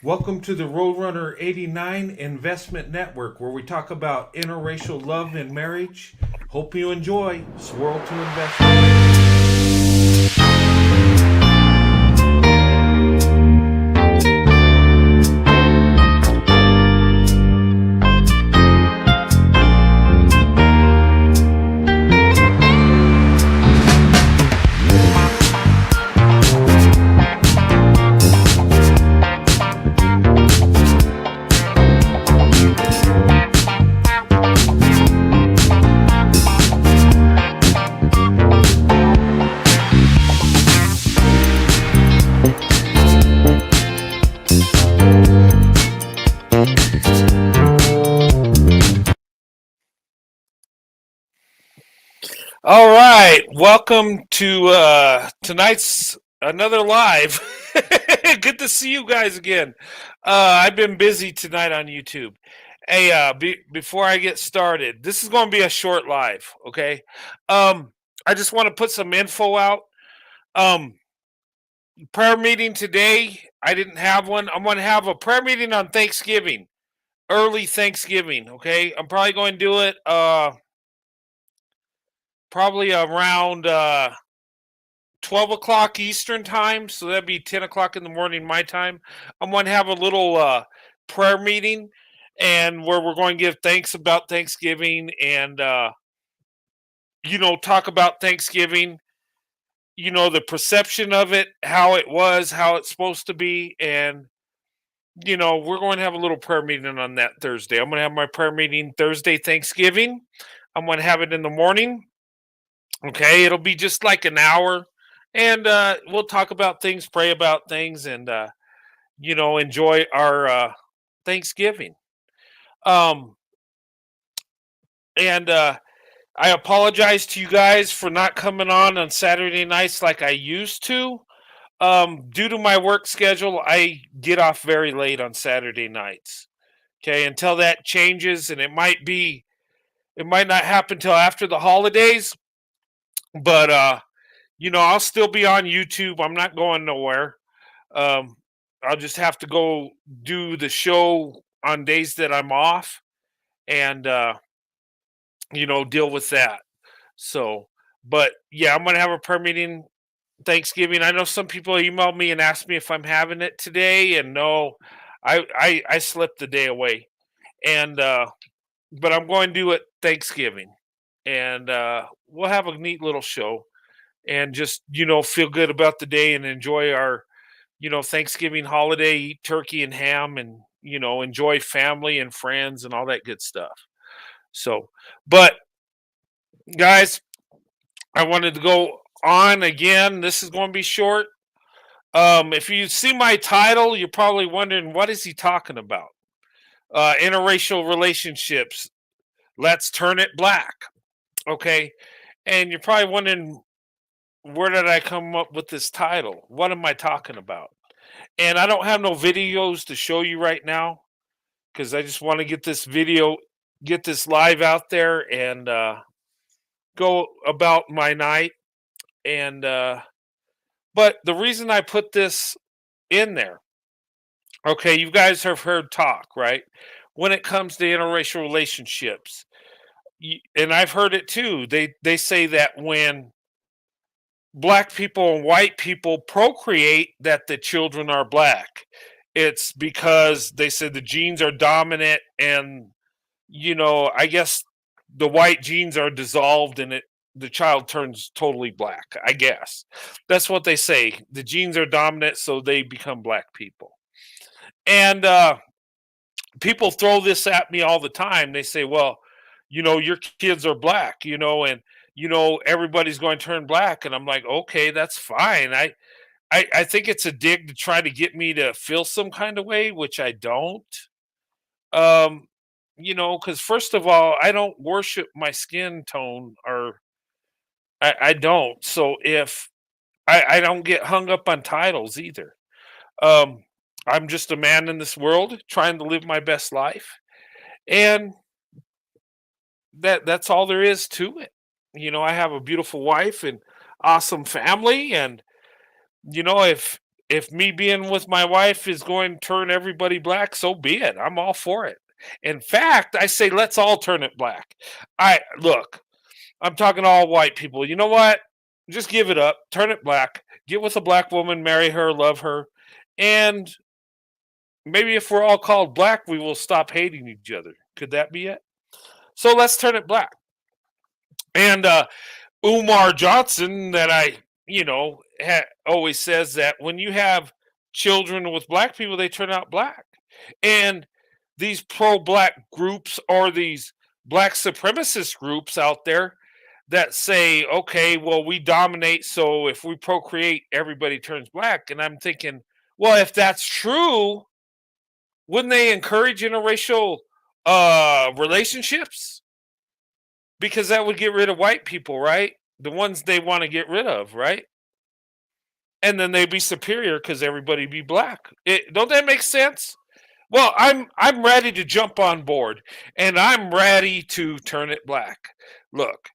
Welcome to the Roadrunner 89 Investment Network, where we talk about interracial love and marriage. Hope you enjoy. Swirl to Investment. All right, welcome to tonight's another live. Good to see you guys again. I've been busy tonight on YouTube. Hey, before I get started, this is going to be a short live. Okay, I just want to put some info out. Um, Prayer meeting today. I didn't have one. I'm going to have a prayer meeting on Thanksgiving, early Thanksgiving. Okay, I'm probably going to do it. Probably around 12 o'clock Eastern time, so that'd be 10 o'clock in the morning my time. I'm going to have a little prayer meeting and where we're going to give thanks about Thanksgiving and, talk about Thanksgiving, the perception of it, how it was, how it's supposed to be. And, we're going to have a little prayer meeting on that Thursday. I'm going to have my prayer meeting Thursday, Thanksgiving. I'm going to have it in the morning. Okay. It'll be just like an hour and we'll talk about things, pray about things, and enjoy our Thanksgiving. Um, and I apologize to you guys for not coming on Saturday nights like I used to. Due to my work schedule, I get off very late on Saturday nights. Okay, until that changes, and it might not happen till after the holidays, but I'll still be on YouTube. I'm not going nowhere. Um, I'll just have to go do the show on days that I'm off and deal with that. So, but yeah, I'm gonna have a prayer meeting Thanksgiving. I know some people emailed me and asked me if I'm having it today, and no, I slipped the day away. And but I'm going to do it Thanksgiving, and we'll have a neat little show and just feel good about the day and enjoy our Thanksgiving holiday, eat turkey and ham and, enjoy family and friends and all that good stuff. So, but guys, I wanted to go on again. This is going to be short. If you see my title, you're probably wondering, what is he talking about? Interracial relationships. Let's turn it black. Okay. And you're probably wondering, where did I come up with this title? What am I talking about? And I don't have no videos to show you right now because I just want to get this live out there and go about my night. And but the reason I put this in there, okay, you guys have heard talk, right? When it comes to interracial relationships, and I've heard it too. They say that when black people and white people procreate, that the children are black. It's because they said the genes are dominant and I guess the white genes are dissolved and the child turns totally black. I guess that's what they say. The genes are dominant, so they become black people. And people throw this at me all the time. They say, "Well, your kids are black, and everybody's going to turn black." And I'm like, "Okay, that's fine." I think it's a dig to try to get me to feel some kind of way, which I don't. Um, because first of all, I don't worship my skin tone, or I don't. So if I don't get hung up on titles either. Um, I'm just a man in this world trying to live my best life, and that's all there is to it. I have a beautiful wife and awesome family, and if if me being with my wife is going to turn everybody black, so be it. I'm all for it. In fact, I say let's all turn it black. I look, I'm talking to all white people. You know what? Just give it up, turn it black, get with a black woman, marry her, love her, and maybe if we're all called black, we will stop hating each other. Could that be it? So let's turn it black. And Umar Johnson, that always says that when you have children with black people, they turn out black. And these pro-black groups or these black supremacist groups out there that say, okay, well, we dominate, so if we procreate, everybody turns black. And I'm thinking, well, if that's true, wouldn't they encourage interracial relationships? Because that would get rid of white people, right? The ones they want to get rid of, right? And then they'd be superior because everybody be black. Don't that make sense? Well, I'm ready to jump on board, and I'm ready to turn it black. Look,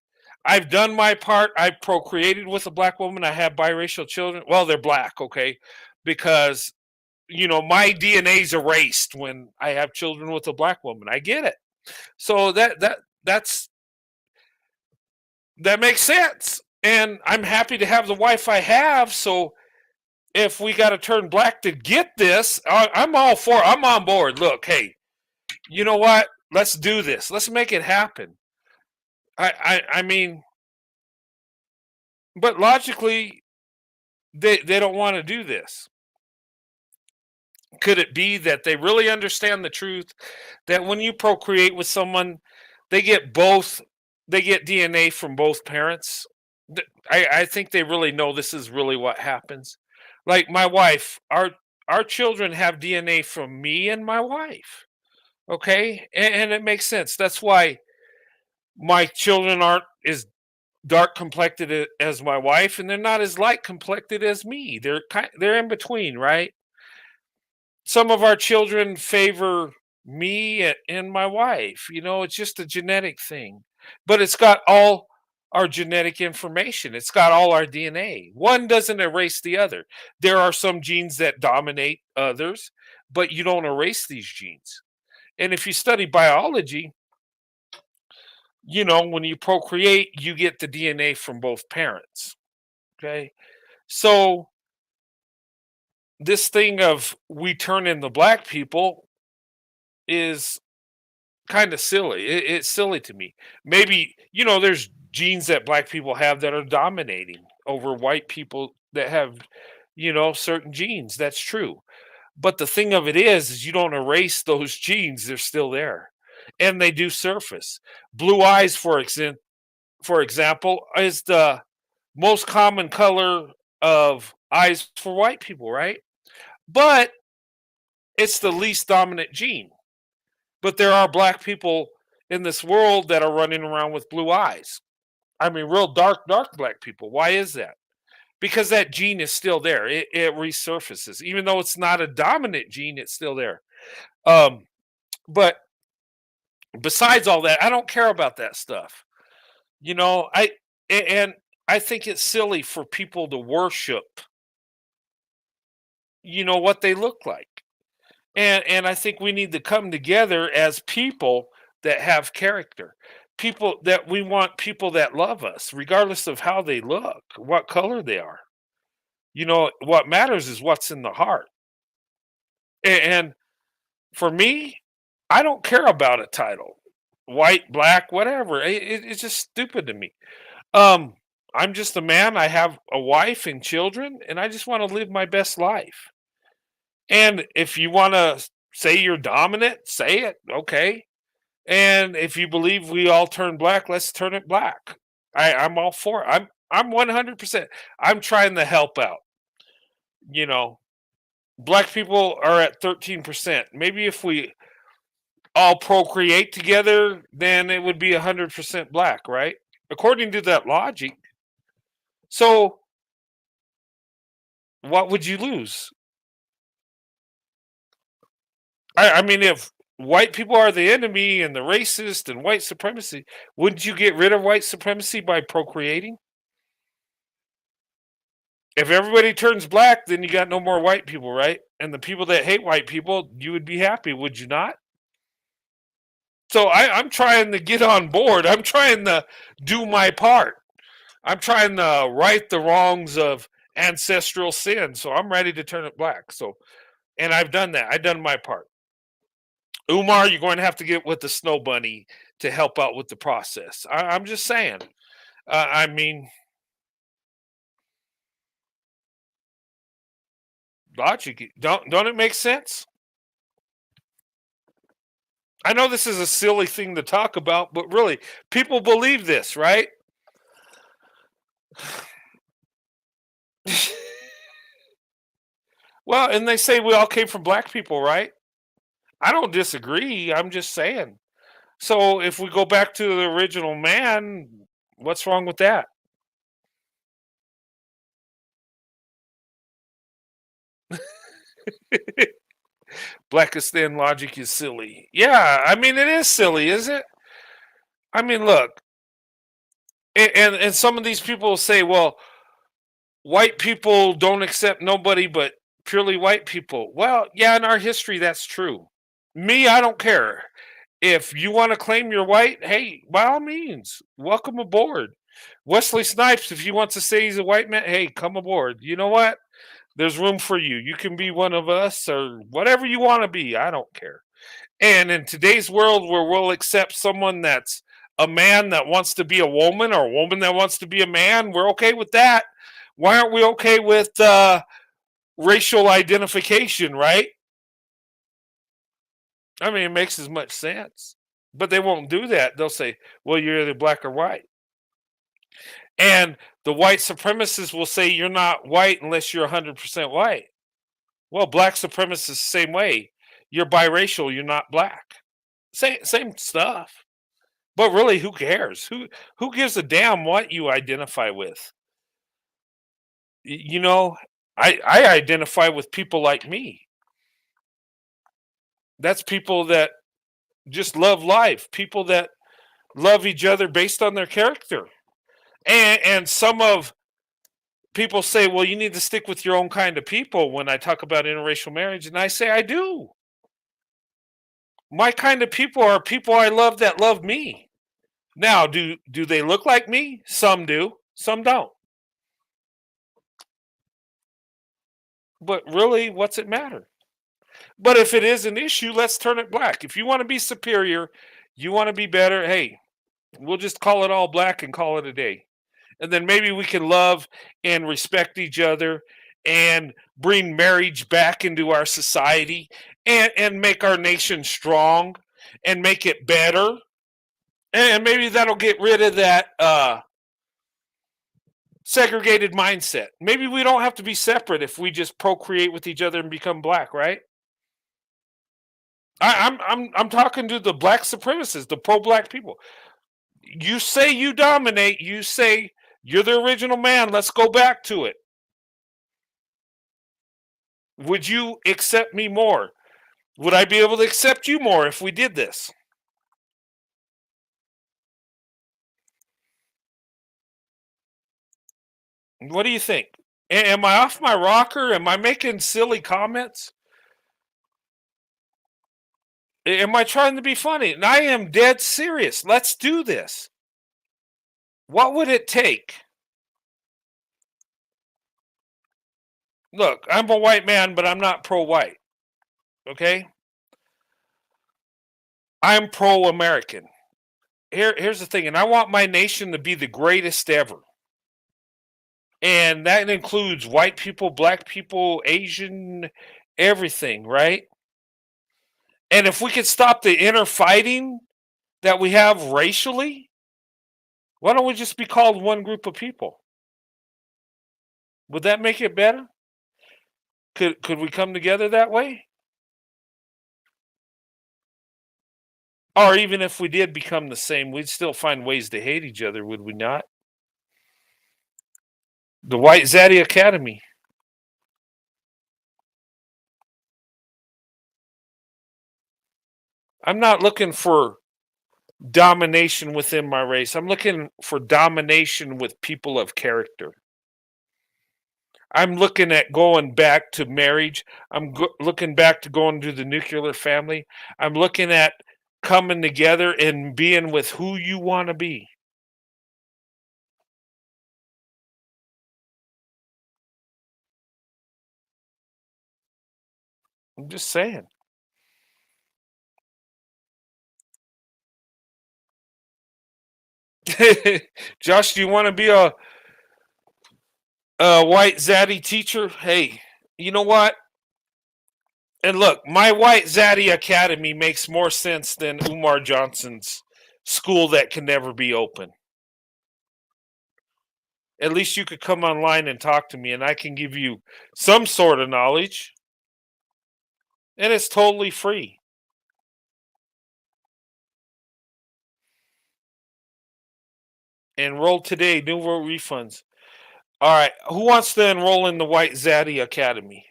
I've done my part. I've procreated with a black woman. I have biracial children. Well, they're black, okay, because my DNA's erased when I have children with a black woman. I get it. So that makes sense. And I'm happy to have the wife I have. So if we got to turn black to get this, I'm all for it. I'm on board. Look, hey, you know what? Let's do this. Let's make it happen. I mean, but logically, they don't want to do this. Could it be that they really understand the truth that when you procreate with someone, they get DNA from both parents? I think they really know this is really what happens. Like my wife, our children have DNA from me and my wife. Okay, and it makes sense. That's why my children aren't as dark complected as my wife, and they're not as light complected as me. They're in between, right? Some of our children favor me and my wife. It's just a genetic thing, but it's got all our genetic information. It's got all our DNA. One doesn't erase the other. There are some genes that dominate others, but you don't erase these genes. And if you study biology, when you procreate, you get the DNA from both parents. Okay. So this thing of we turn in the black people is kind of silly. It's silly to me. Maybe, there's genes that black people have that are dominating over white people that have, certain genes. That's true. But the thing of it is you don't erase those genes. They're still there. And they do surface. Blue eyes, for example, is the most common color of eyes for white people, right? But it's the least dominant gene. But there are black people in this world that are running around with blue eyes. I mean, real dark black people. Why is that? Because that gene is still there. It resurfaces. Even though it's not a dominant gene, it's still there. But besides all that, I don't care about that stuff. And I think it's silly for people to worship, what they look like. And I think we need to come together as people that have character. We want people that love us, regardless of how they look, what color they are. What matters is what's in the heart. And for me, I don't care about a title, white, black, whatever. It's just stupid to me. Um, I'm just a man. I have a wife and children, and I just want to live my best life. And if you want to say you're dominant, say it. Okay. And if you believe we all turn black, let's turn it black. I'm all for it. I'm 100%. I'm trying to help out. You know, Black people are at 13%. Maybe if we all procreate together, then it would be 100% black, right? According to that logic. So what would you lose? I mean, if white people are the enemy and the racist and white supremacy, wouldn't you get rid of white supremacy by procreating? If everybody turns black, then you got no more white people, right? And the people that hate white people, you would be happy, would you not? So I'm trying to get on board. I'm trying to do my part. I'm trying to right the wrongs of ancestral sin. So I'm ready to turn it black. So, and I've done that. I've done my part. Umar, you're going to have to get with the snow bunny to help out with the process. I'm just saying. I mean, logic. Don't it make sense? I know this is a silly thing to talk about, but really, people believe this, right? Well, and they say we all came from black people, right? I don't disagree. I'm just saying. So if we go back to the original man, what's wrong with that? Blackest than logic is silly. Yeah, I mean it is silly, is it? I mean, look, and some of these people will say, well, white people don't accept nobody but purely white people. Well, yeah, in our history that's true. Me, I don't care. If you want to claim you're white, hey, by all means, welcome aboard. Wesley Snipes, if he wants to say he's a white man, hey, come aboard. You know what? There's room for you. You can be one of us or whatever you want to be. I don't care. And in today's world where we'll accept someone that's a man that wants to be a woman or a woman that wants to be a man, we're okay with that. Why aren't we okay with racial identification, right? I mean, it makes as much sense. But they won't do that. They'll say, well, you're either black or white. And the white supremacists will say you're not white unless you're 100% white. Well, black supremacists, same way. You're biracial, you're not black. Same stuff. But really, who cares? Who gives a damn what you identify with? You know, I identify with people like me. That's people that just love life, people that love each other based on their character. And some of people say, well, you need to stick with your own kind of people when I talk about interracial marriage. And I say, I do. My kind of people are people I love that love me. Now, do they look like me? Some do, some don't. But really, what's it matter? But if it is an issue, let's turn it black. If you want to be superior, you want to be better, hey, we'll just call it all black and call it a day. And then maybe we can love and respect each other and bring marriage back into our society and make our nation strong and make it better. And maybe that'll get rid of that segregated mindset. Maybe we don't have to be separate if we just procreate with each other and become black, right? I'm talking to the black supremacists, the pro-black people. You say you dominate. You say you're the original man. Let's go back to it. Would you accept me more? Would I be able to accept you more if we did this? What do you think? Am I off my rocker? Am I making silly comments? Am I trying to be funny? And I am dead serious. Let's do this. What would it take? Look, I'm a white man, but I'm not pro white. Okay? I'm pro American. Here's the thing, and I want my nation to be the greatest ever. And that includes white people, black people, Asian, everything, right? And if we could stop the inner fighting that we have racially, why don't we just be called one group of people? Would that make it better? Could we come together that way? Or even if we did become the same, we'd still find ways to hate each other, would we not? The White Zaddy Academy. I'm not looking for domination within my race. I'm looking for domination with people of character. I'm looking at going back to marriage. Looking back to going to the nuclear family. I'm looking at coming together and being with who you want to be. I'm just saying. Josh, do you want to be a white zaddy teacher? Hey, you know what? And look, my white zaddy academy makes more sense than Umar Johnson's school that can never be open. At least you could come online and talk to me, and I can give you some sort of knowledge, and it's totally free. Enroll today, new world refunds. All right, who wants to enroll in the White Zaddy Academy?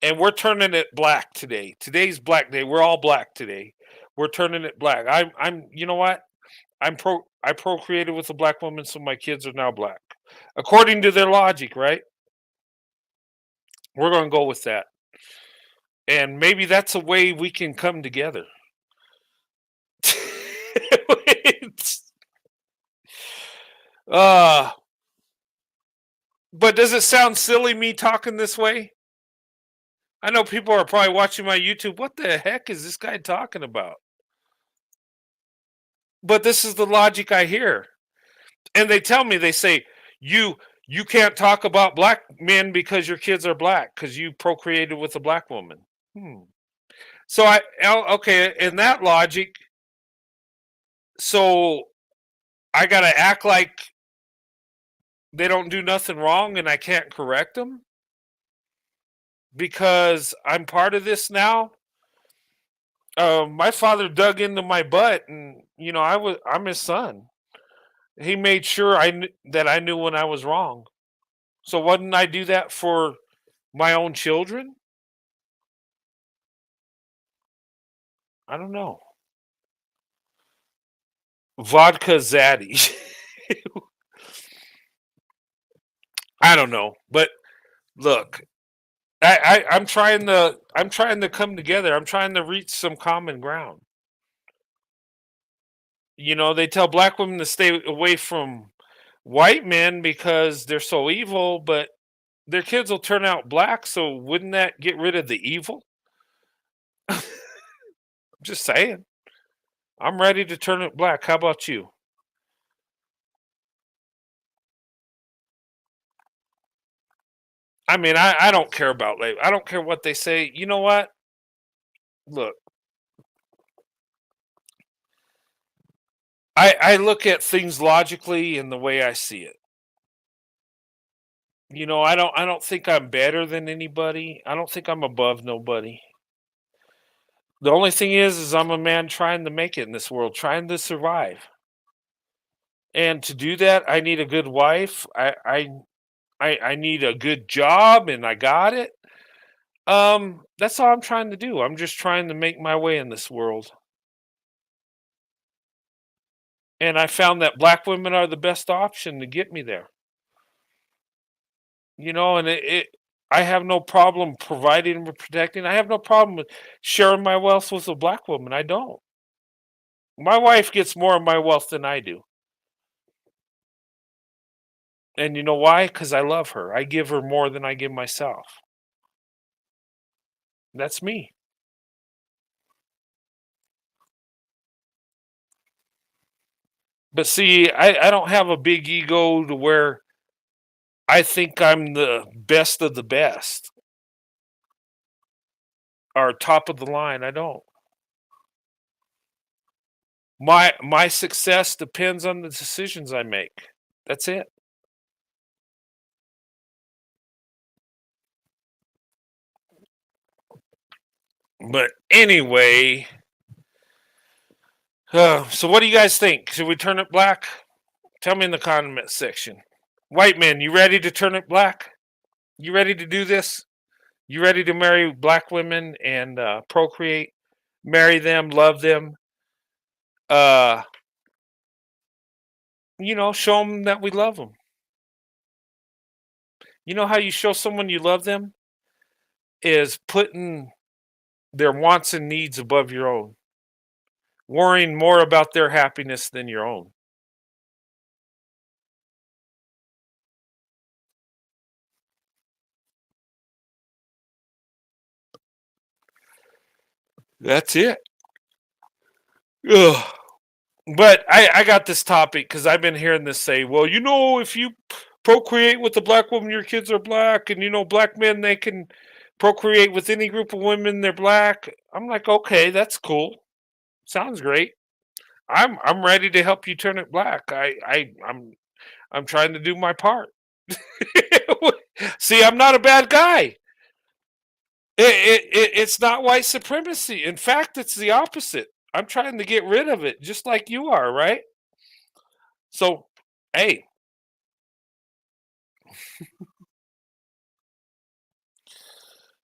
And we're turning it black today. Today's Black Day. We're all black today. We're turning it black. I'm. You know what? I procreated with a black woman, so my kids are now black, according to their logic, right? We're gonna go with that, and maybe that's a way we can come together. uh, but does it sound silly me talking this way? I know people are probably watching my YouTube. What the heck is this guy talking about? But this is the logic I hear. And they tell me, they say, you can't talk about black men because your kids are black because you procreated with a black woman. Hmm. So okay, in that logic, so I gotta act like they don't do nothing wrong and I can't correct them because I'm part of this now. My father dug into my butt, and I'm his son. He made sure that I knew when I was wrong. So wouldn't I do that for my own children? I don't know. Vodka Zaddy. I don't know, but look, I'm trying to come together. I'm trying to reach some common ground. They tell black women to stay away from white men because they're so evil, but their kids will turn out black. So wouldn't that get rid of the evil? I'm just saying. I'm ready to turn it black. How about you? I mean, I don't care about labor. I don't care what they say. You know what? Look, I look at things logically in the way I see it. I don't think I'm better than anybody. I don't think I'm above nobody. The only thing is I'm a man trying to make it in this world, trying to survive. And to do that, I need a good wife. I need a good job, and I got it. That's all I'm trying to do. I'm just trying to make my way in this world. And I found that black women are the best option to get me there. And I have no problem providing and protecting. I have no problem with sharing my wealth with a black woman. I don't. My wife gets more of my wealth than I do. And you know why? Because I love her. I give her more than I give myself. That's me. But see, I don't have a big ego to where I think I'm the best of the best or top of the line. I don't. My success depends on the decisions I make. That's it. But anyway, so what do you guys think? Should we turn it black? Tell me in the comment section. White men, you ready to turn it black? You ready to do this? You ready to marry black women and procreate, marry them, love them? Uh, show them that we love them. You know how you show someone you love them is putting their wants and needs above your own, worrying more about their happiness than your own. That's it. Ugh. But I got this topic because I've been hearing this say, well, if you procreate with a black woman, your kids are black, and black men they can procreate with any group of women, they're black. I'm like, okay, that's cool. Sounds great. I'm ready to help you turn it black. I'm trying to do my part. See, I'm not a bad guy. It's not white supremacy. In fact, it's the opposite. I'm trying to get rid of it, just like you are, right? So, hey,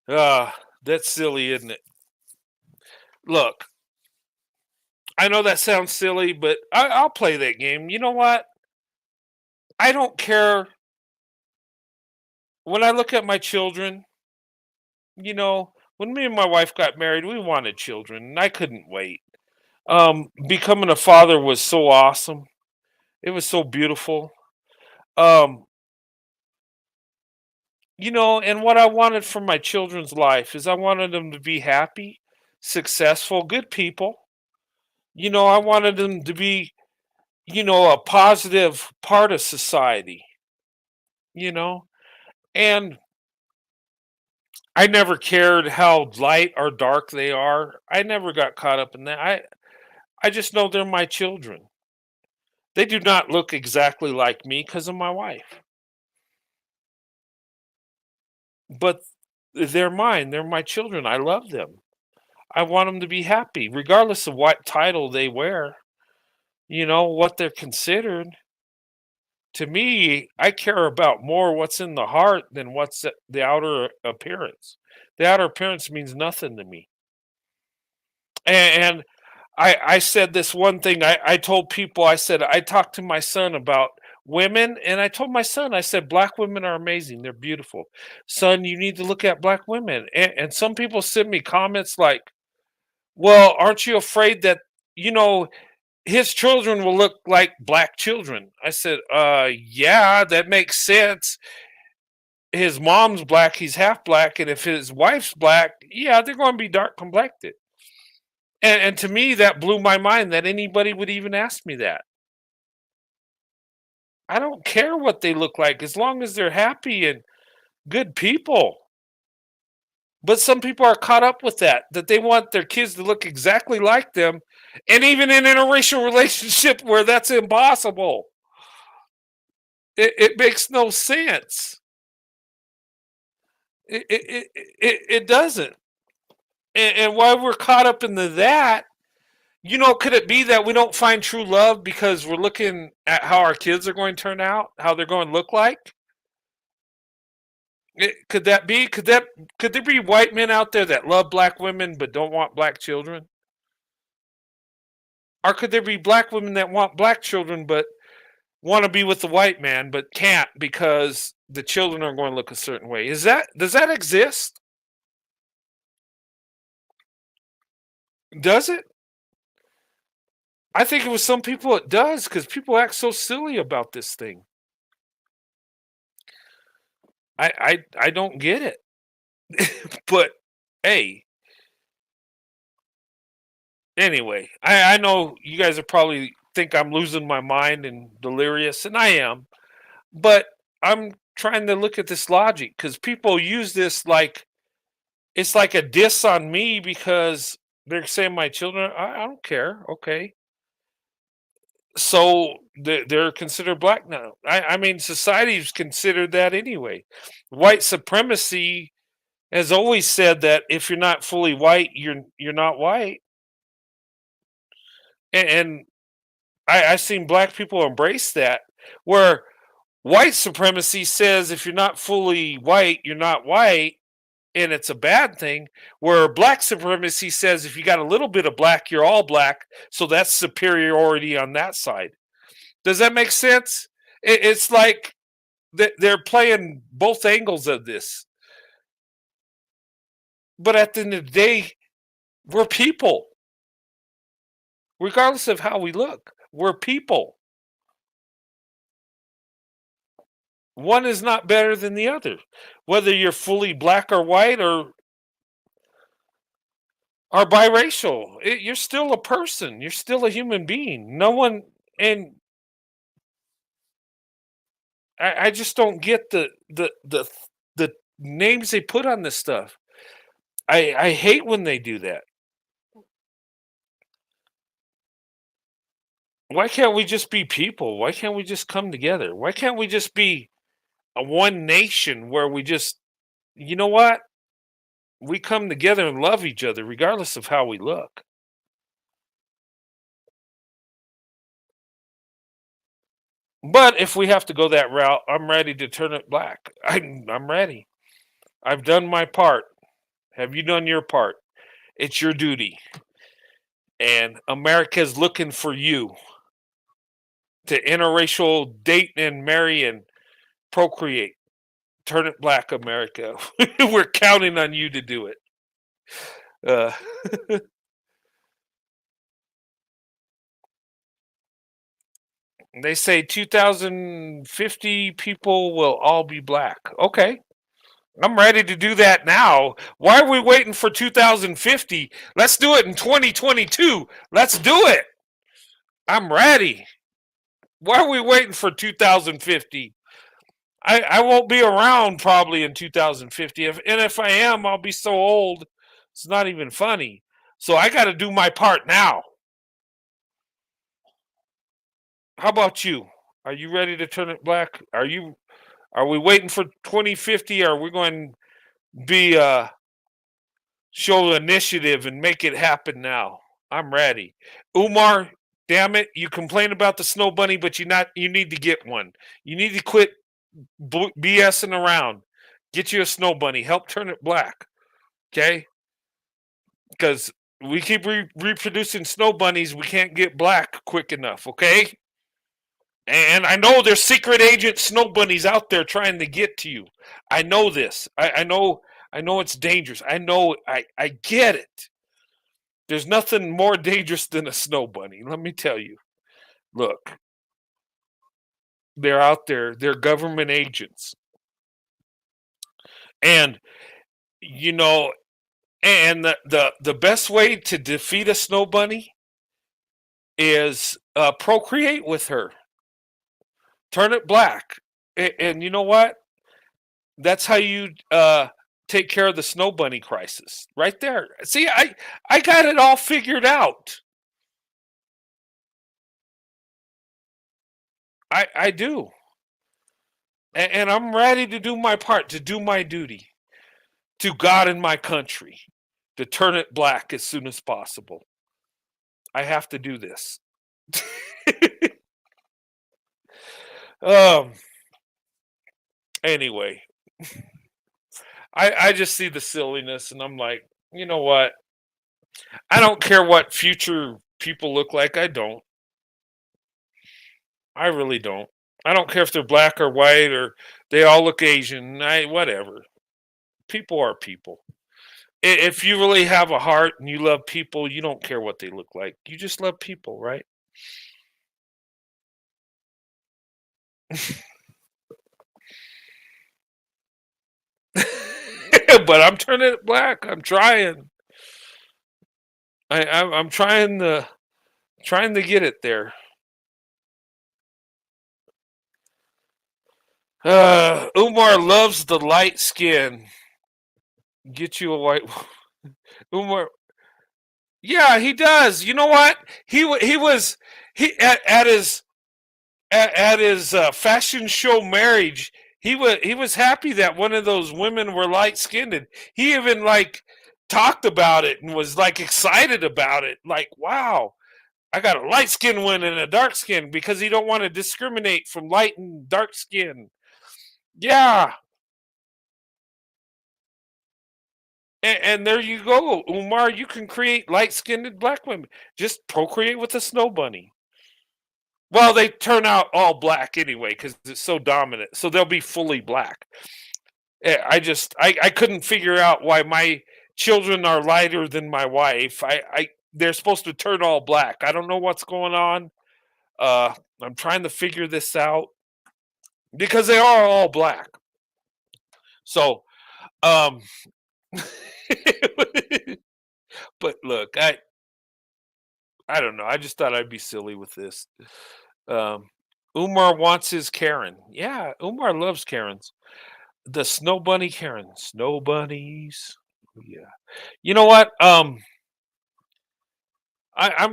uh, that's silly, isn't it? Look, I know that sounds silly, but I'll play that game. You know what? I don't care. When I look at my children, when me and my wife got married, we wanted children, and I couldn't wait. Becoming a father was so awesome. It was so beautiful. Um, and what I wanted from my children's life is I wanted them to be happy, successful, good people. I wanted them to be, a positive part of society, you know? And I never cared how light or dark they are. I never got caught up in that. I just know they're my children. They do not look exactly like me because of my wife, but they're mine. They're my children. I love them. I want them to be happy, regardless of what title they wear, what they're considered. To me, I care about more what's in the heart than what's the outer appearance. The outer appearance means nothing to me. And I said this one thing. I told people, I said, I talked to my son about women, and I told my son, I said, black women are amazing. They're beautiful. Son, you need to look at black women. And some people send me comments like, well, aren't you afraid that, you know, his children will look like black children? I said, yeah, that makes sense. His mom's black, he's half black, and if his wife's black, yeah, they're going to be dark complected. And to me, that blew my mind that anybody would even ask me that. I don't care what they look like as long as they're happy and good people. But some people are caught up with that they want their kids to look exactly like them. And even in an interracial relationship where that's impossible, it makes no sense. It doesn't. And while we're caught up in that, could it be that we don't find true love because we're looking at how our kids are going to turn out, how they're going to look like? Could that be? Could there be white men out there that love black women but don't want black children? Or could there be black women that want black children but want to be with the white man but can't because the children are going to look a certain way? Does that exist? Does it? I think it was some people it does because people act so silly about this thing. I don't get it. But hey, anyway, I know you guys are probably think I'm losing my mind and delirious, and I am, but I'm trying to look at this logic because people use this like it's like a diss on me because they're saying my children. I don't care. Okay, so they're considered black now. I mean, society's considered that anyway. White supremacy has always said that if you're not fully white, you're not white, and I've seen black people embrace that. Where white supremacy says if you're not fully white, you're not white, and it's a bad thing. Where black supremacy says if you got a little bit of black, you're all black, so that's superiority on that side. Does that make sense? It's like They're playing both angles of this. But at the end of the day, we're people, regardless of how we look. We're people. One is not better than the other. Whether you're fully black or white or biracial, you're still a person. You're still a human being. No one, and I just don't get the names they put on this stuff. I hate when they do that. Why can't we just be people? Why can't we just come together? Why can't we just be a one nation where we just, you know what? We come together and love each other regardless of how we look. But if we have to go that route, I'm ready to turn it black. I'm ready. I've done my part. Have you done your part? It's your duty. And America's looking for you to interracial date and marry and procreate. Turn it black, America. We're counting on you to do it. Uh, they say 2050 people will all be black. Okay. I'm ready to do that now. Why are we waiting for 2050? Let's do it in 2022. Let's do it. I'm ready. Why are we waiting for 2050? I won't be around probably in 2050. And if I am, I'll be so old, it's not even funny. So I got to do my part now. How about you? Are you ready to turn it black? Are we waiting for 2050? Or are we going to be show initiative and make it happen now? I'm ready. Umar, damn it, you complain about the snow bunny, but you need to get one. You need to quit BSing around. Get you a snow bunny. Help turn it black. Okay? Because we keep reproducing snow bunnies, we can't get black quick enough. Okay? And I know there's secret agent snow bunnies out there trying to get to you. I know this. I know. I know it's dangerous. I know. I get it. There's nothing more dangerous than a snow bunny. Let me tell you. Look, they're out there. They're government agents, and you know, and the best way to defeat a snow bunny is procreate with her, turn it black, and you know what? That's how you take care of the snow bunny crisis, right there. See, I got it all figured out. I do, and I'm ready to do my part, to do my duty to God and my country, to turn it black as soon as possible. I have to do this. um. Anyway, I just see the silliness, and I'm like, you know what? I don't care what future people look like. I don't. I really don't. I don't care if they're black or white or they all look Asian. I whatever. People are people. If you really have a heart and you love people, you don't care what they look like. You just love people, right? But I'm turning it black. I'm trying. I'm trying to get it there. Umar loves the light skin. Get you a white. Umar. Yeah, he does. You know what? He was at his at his fashion show marriage. He was happy that one of those women were light skinned. He even like talked about it and was like excited about it. Like, wow, I got a light skinned one and a dark skin because he don't want to discriminate from light and dark skin. Yeah, and there you go, Umar. You can create light skinned black women. Just procreate with a snow bunny. Well, they turn out all black anyway because it's so dominant. So they'll be fully black. I couldn't figure out why my children are lighter than my wife. They're supposed to turn all black. I don't know what's going on. Uh, I'm trying to figure this out because they are all black. So, um, but look, I don't know. I just thought I'd be silly with this. Um, Umar wants his Karen. Yeah, Umar loves Karens. The snow bunny Karen. Snow bunnies. Yeah. You know what? I'm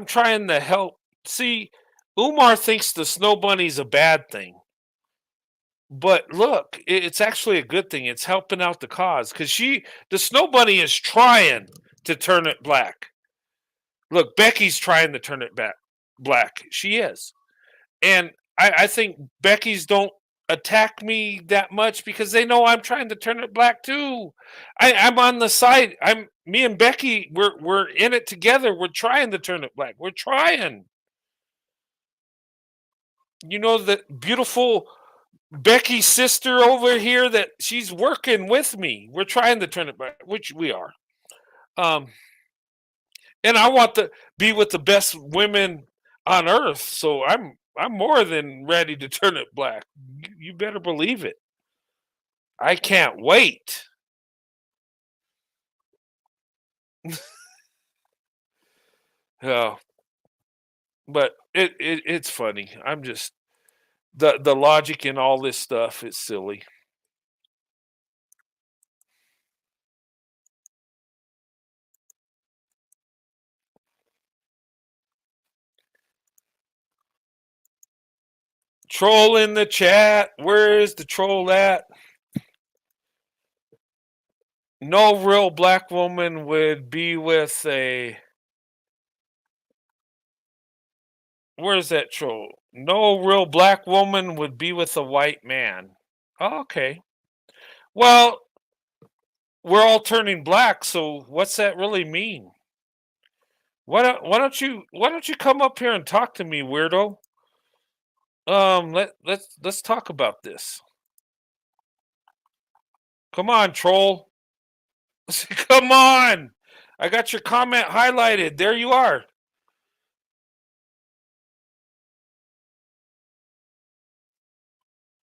trying to help. See, Umar thinks the snow bunny's a bad thing. But look, it's actually a good thing. It's helping out the cause because the snow bunny is trying to turn it black. Look, Becky's trying to turn it back black. She is. And I think Becky's don't attack me that much because they know I'm trying to turn it black too. I'm on the side. Me and Becky, we're in it together. We're trying to turn it black. We're trying. You know that beautiful Becky's sister over here that she's working with me. We're trying to turn it back, which we are. Um, and I want to be with the best women on earth, so I'm more than ready to turn it black. You better believe it. I can't wait. Oh, but it's funny. I'm just the logic in all this stuff is silly. Troll in the chat. Where is the troll at? No real black woman would be with a. Where's that troll? No real black woman would be with a white man. Oh, okay. Well, we're all turning black, so what's that really mean? Why don't you come up here and talk to me, weirdo? Let's talk about this. Come on, troll. Come on. I got your comment highlighted. There you are.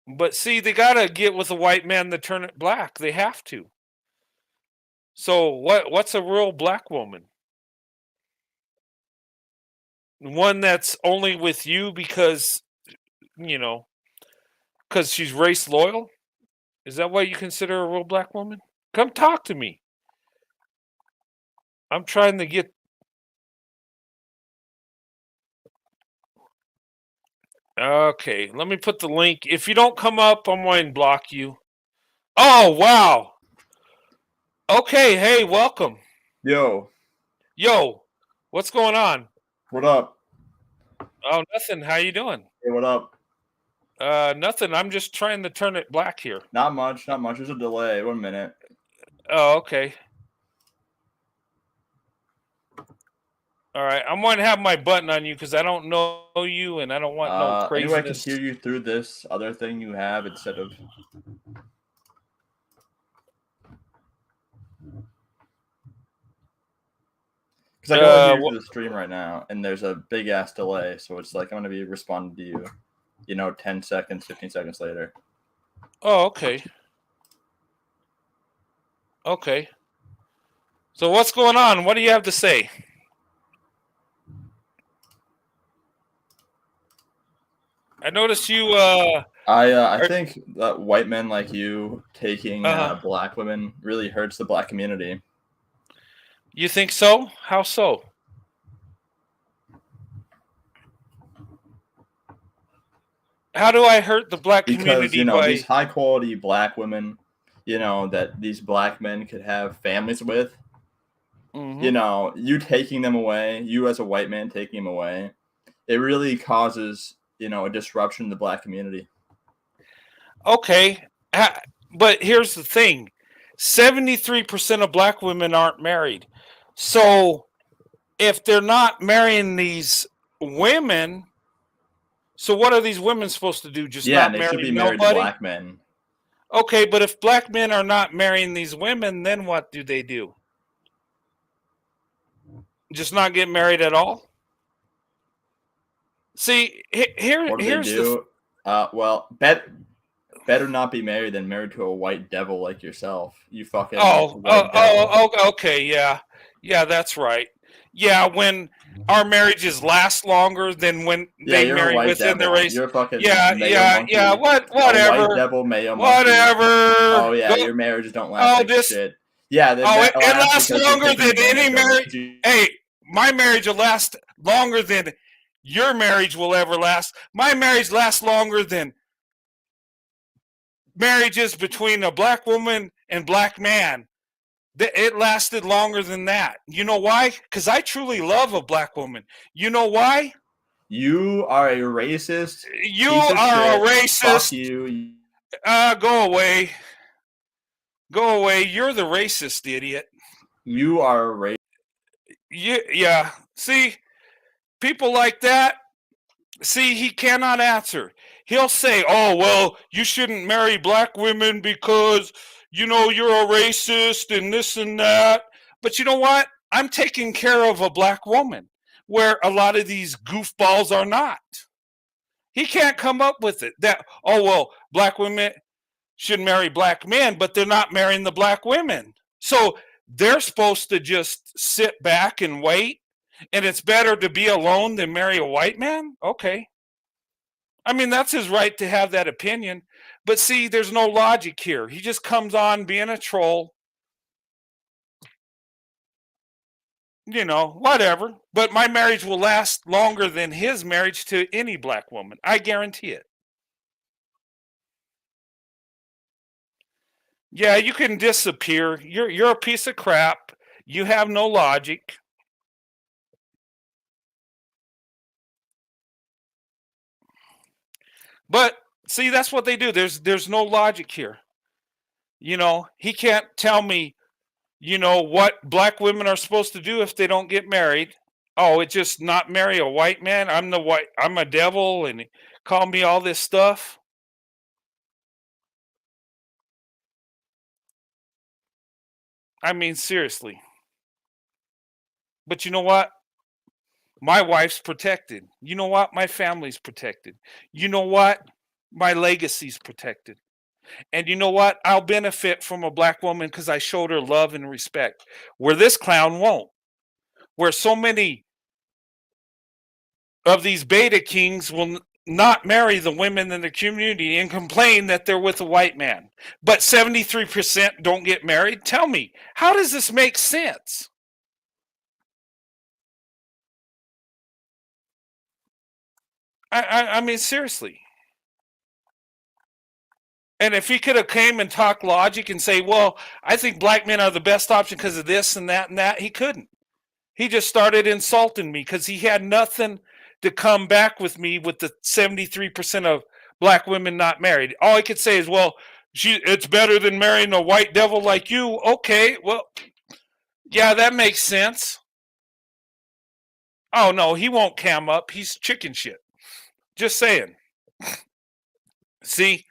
But see, they gotta get with a white man to turn it black. They have to. So what's a real black woman? One that's only with you because you know because she's race loyal? Is that what you consider a real black woman? Come talk to me. I'm trying to get. Okay, let me put the link. If you don't come up, I'm going to block you. Oh, wow. Okay, hey, welcome. Yo, Yo, what's going on? what up? Oh, nothing. How you doing? Hey, what up? Nothing. I'm just trying to turn it black here. Not much, not much. There's a delay. 1 minute. Oh, okay. All right, I'm going to have my button on you because I don't know you and I don't want no craziness. Anyway, I can hear you through this other thing you have instead of. Because I can only hear you through the stream right now, and there's a big ass delay, so it's like I'm gonna be responding to you, 10 seconds, 15 seconds later. Oh, okay. Okay. So what's going on? What do you have to say? I noticed you. I think that white men like you taking black women really hurts the black community. You think so? How so? How do I hurt the black community? Because these high quality black women, that these black men could have families with. Mm-hmm. You taking them away, you as a white man taking them away, it really causes a disruption in the black community. Okay, but here's the thing: 73% of black women aren't married. So if they're not marrying these women, So what are these women supposed to do? Just Yeah, and not they should marry be married to nobody? black men. Okay, but if black men are not marrying these women, then what do they do? Just not get married at all? See, What do they here's the do? Well, better not be married than married to a white devil like yourself. You fucking white devil. okay, yeah, yeah, that's right. Yeah, when our marriages last longer than when Yeah, they you're a marry white within the devil. race. You're a fucking Yeah, mayo yeah, yeah. monkey. A white Whatever, devil mayo monkey. whatever. Oh yeah, Go. your marriages don't last Oh, like this. shit. Yeah, then Oh, that it lasts lasts because you're longer taking than any advantage of it. marriage. Hey, my marriage will last longer than your marriage will ever last. My marriage lasts longer than marriages between a black woman and black man. It lasted longer than that. You know why? Because I truly love a black woman. You know why? You are a racist You piece of are a shit. Fuck racist. you. Go away. Go away. You're the racist idiot. You are a racist. Yeah. See, people like that, see, he cannot answer. He'll say, oh, well, you shouldn't marry black women because, you're a racist and this and that. But you know what? I'm taking care of a black woman where a lot of these goofballs are not. He can't come up with it. That, oh, well, black women should marry black men, but they're not marrying the black women. So they're supposed to just sit back and wait. And it's better to be alone than marry a white man? Okay. I mean, that's his right to have that opinion. But see, there's no logic here. He just comes on being a troll, whatever. But my marriage will last longer than his marriage to any black woman. I guarantee it. Yeah, you can disappear. You're a piece of crap. You have no logic. But see, that's what they do. There's no logic here. He can't tell me, what black women are supposed to do if they don't get married. Oh, it's just not marry a white man. I'm a devil and call me all this stuff. I mean, seriously. But you know what? My wife's protected. You know what? My family's protected. You know what? My legacy's protected. And you know what? I'll benefit from a black woman because I showed her love and respect, where this clown won't. Where so many of these beta kings will not marry the women in the community and complain that they're with a white man. But 73% don't get married. Tell me, how does this make sense? I mean, seriously. And if he could have came and talked logic and say, well, I think black men are the best option because of this and that, he couldn't. He just started insulting me because he had nothing to come back with me with the 73% of black women not married. All I could say is, well, it's better than marrying a white devil like you. Okay, well, yeah, that makes sense. Oh, no, he won't cam up. He's chicken shit. Just saying. See,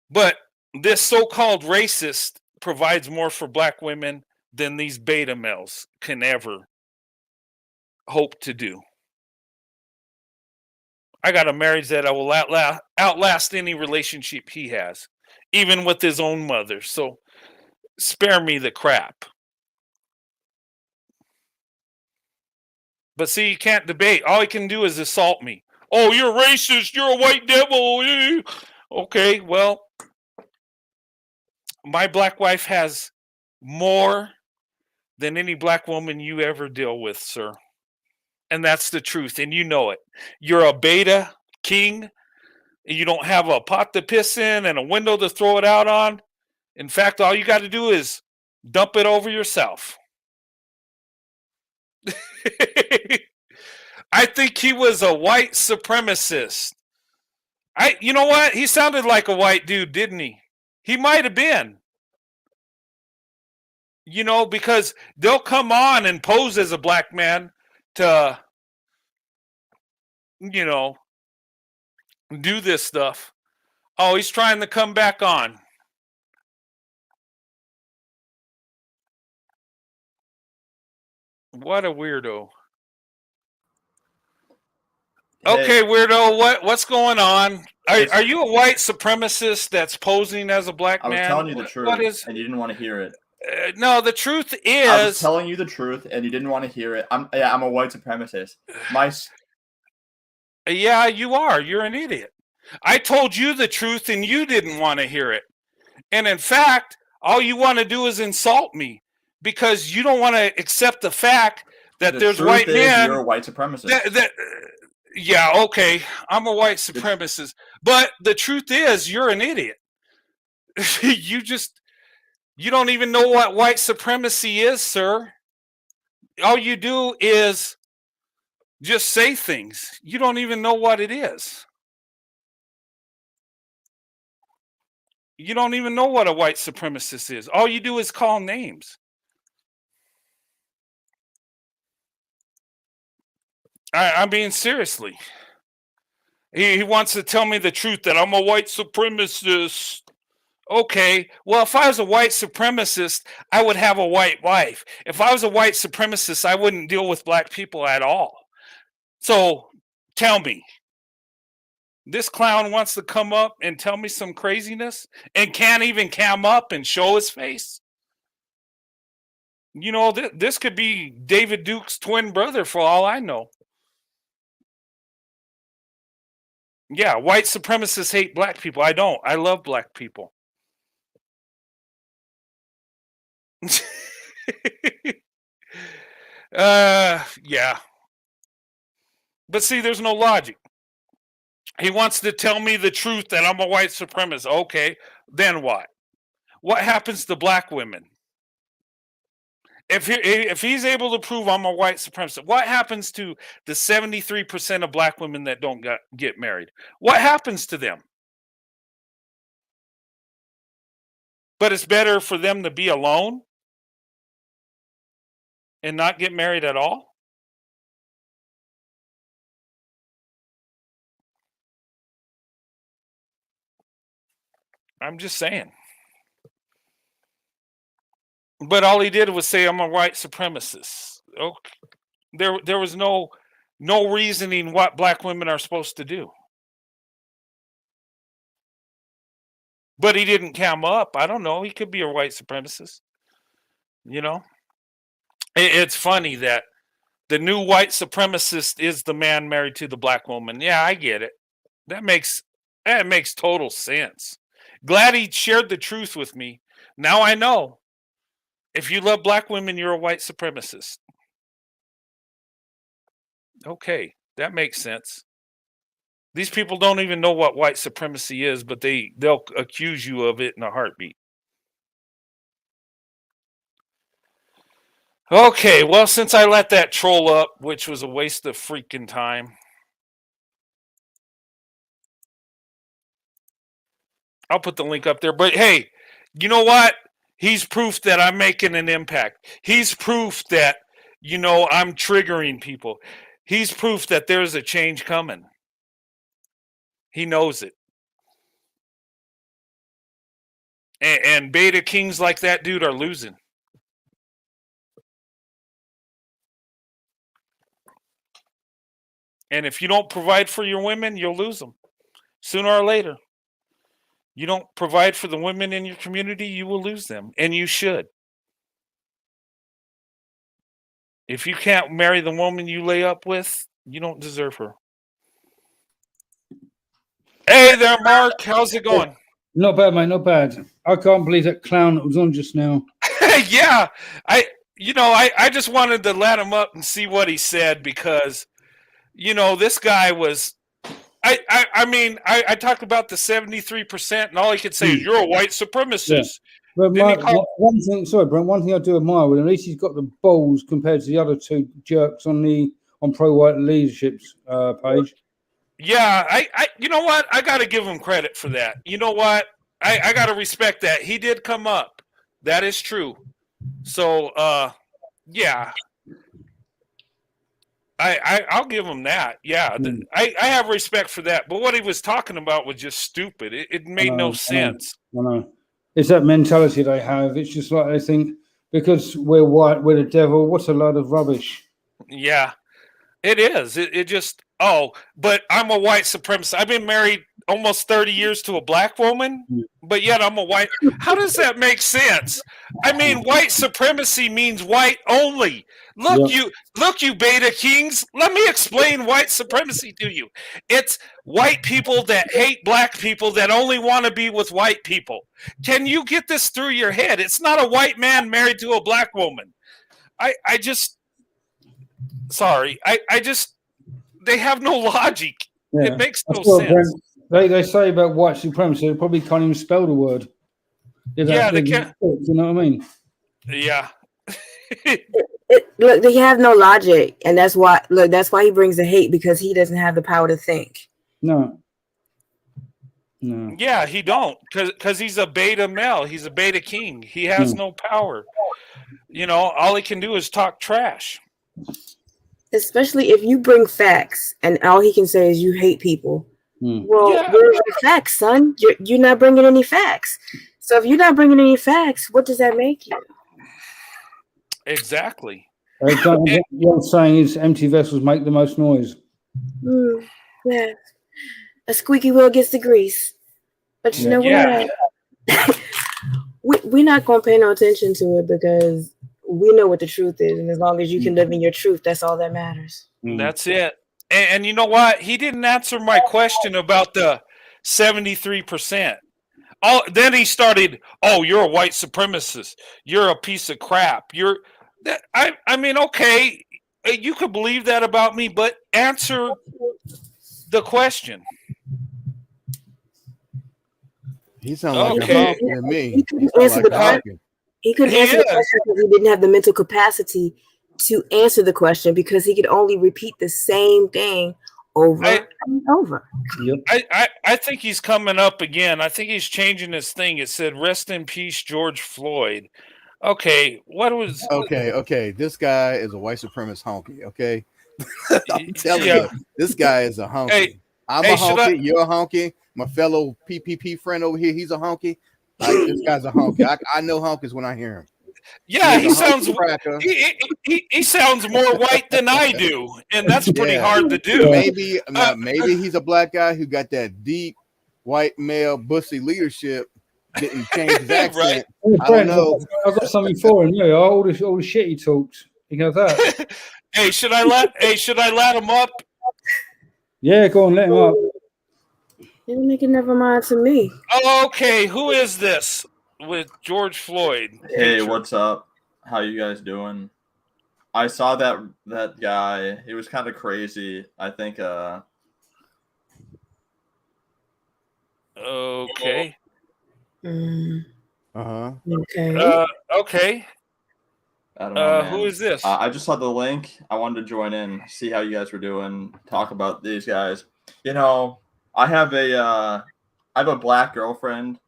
but this so called racist provides more for black women than these beta males can ever hope to do. I got a marriage that I will outlast any relationship he has, even with his own mother. So spare me the crap. But see, you can't debate. All he can do is assault me. Oh, you're racist. You're a white devil. Okay, well, my black wife has more than any black woman you ever deal with, sir. And that's the truth. And you know it. You're a beta king. You don't have a pot to piss in and a window to throw it out on. In fact, all you got to do is dump it over yourself. I think he was a white supremacist. You know what? He sounded like a white dude, didn't he? He might have been. Because they'll come on and pose as a black man to, you know, do this stuff. Oh, he's trying to come back on. What a weirdo. Okay, weirdo, what's going on? Are you a white supremacist that's posing as a black man? I was telling you the truth, and you didn't want to hear it. No, the truth is, I was telling you the truth, and you didn't want to hear it. I'm a white supremacist. Yeah, you are. You're an idiot. I told you the truth, and you didn't want to hear it. And in fact, all you want to do is insult me because you don't want to accept the fact that there's white men. You're a white supremacist. Yeah, okay, I'm a white supremacist, but the truth is, you're an idiot. you don't even know what white supremacy is, sir. All you do is just say things. You don't even know what it is. You don't even know what a white supremacist is. All you do is call names. I mean, seriously. He wants to tell me the truth that I'm a white supremacist. Okay, well, if I was a white supremacist, I would have a white wife. If I was a white supremacist, I wouldn't deal with black people at all. So tell me, this clown wants to come up and tell me some craziness and can't even cam up and show his face? You know, this could be David Duke's twin brother for all I know. Yeah, white supremacists hate black people. I don't. I love black people. Yeah. But see, there's no logic. He wants to tell me the truth that I'm a white supremacist. Okay, then what? What happens to black women? If he's able to prove I'm a white supremacist, what happens to the 73% of black women that don't get married? What happens to them? But it's better for them to be alone and not get married at all? I'm just saying. But all he did was say I'm a white supremacist. Okay. There was no reasoning what black women are supposed to do. But he didn't cam up. I don't know. He could be a white supremacist. You know? It's funny that the new white supremacist is the man married to the black woman. Yeah, I get it. That makes total sense. Glad he shared the truth with me. Now I know. If you love black women, you're a white supremacist. Okay, that makes sense. These people don't even know what white supremacy is, but they'll accuse you of it in a heartbeat. Okay, well, since I let that troll up, which was a waste of freaking time, I'll put the link up there. But hey, you know what? He's proof that I'm making an impact. He's proof that, I'm triggering people. He's proof that there's a change coming. He knows it. And beta kings like that dude are losing. And if you don't provide for your women, you'll lose them sooner or later. You don't provide for the women in your community, you will lose them. And you should. If you can't marry the woman you lay up with, you don't deserve her. Hey there, Mark. How's it going? Not bad, mate. Not bad. I can't believe that clown that was on just now. Yeah. I just wanted to let him up and see what he said because, this guy was. I talked about the 73%, and all he could say is, "You're a white supremacist." Yeah. But one thing I do admire with him, at least he's got the balls compared to the other two jerks on pro-white leadership's page. Yeah, you know what? I got to give him credit for that. You know what? I got to respect that. He did come up. That is true. So, yeah. I'll give him that. Yeah, I have respect for that. But what he was talking about was just stupid. It made no sense. I know. It's that mentality they have. It's just like they think because we're white, we're the devil. What's a load of rubbish? Yeah, it is. It just but I'm a white supremacist. I've been married almost 30 years to a black woman, but yet I'm a white. How does that make sense? I mean, white supremacy means white only. Look, you beta kings. Let me explain white supremacy to you. It's white people that hate black people that only want to be with white people. Can you get this through your head? It's not a white man married to a black woman. I just sorry. I just they have no logic. Yeah. It makes no sense. They say about white supremacy, they probably can't even spell the word. Yeah, they can't. You know what I mean? Yeah. Look, they have no logic, and that's why. Look, that's why he brings the hate, because he doesn't have the power to think. No. Yeah, he don't, because he's a beta male. He's a beta king. He has no power. You know, all he can do is talk trash. Especially if you bring facts, and all he can say is you hate people. Well, where's the facts, son? You're not bringing any facts. So if you're not bringing any facts, what does that make you? Exactly. The old saying is empty vessels make the most noise. Yeah. A squeaky wheel gets the grease. But you know what? We're not going to pay no attention to it because we know what the truth is. And as long as you can live in your truth, that's all that matters. That's it. And you know what? He didn't answer my question about the 73%. Then he started, you're a white supremacist. You're a piece of crap. I mean, okay, you could believe that about me, but answer the question. He sounds like a honky to me. He couldn't answer the question because he didn't have the mental capacity to answer the question, because he could only repeat the same thing over and over. I think he's coming up again. I think he's changing his thing. It said, "Rest in peace, George Floyd." Okay, what was? Okay. This guy is a white supremacist honky. Okay, I'm telling you, this guy is a honky. Hey, I'm a honky. You're a honky. My fellow PPP friend over here, he's a honky. This guy's a honky. I know honkies when I hear him. Yeah, he sounds he sounds more white than I do, and that's pretty hard to do. Maybe he's a black guy who got that deep white male bussy leadership. Didn't change his accent. Right. I don't know. I've got something for him. Yeah, all the shit he talks. You know that. Should I let him up? Yeah, go on, let him up. You're making never mind to me. Okay, who is this with George Floyd? Hey, what's up? How you guys doing? I saw that guy. He was kind of crazy. I think. Okay. Okay. Okay. I don't know, man. Who is this? I just saw the link. I wanted to join in, see how you guys were doing, talk about these guys. You know, I have a black girlfriend.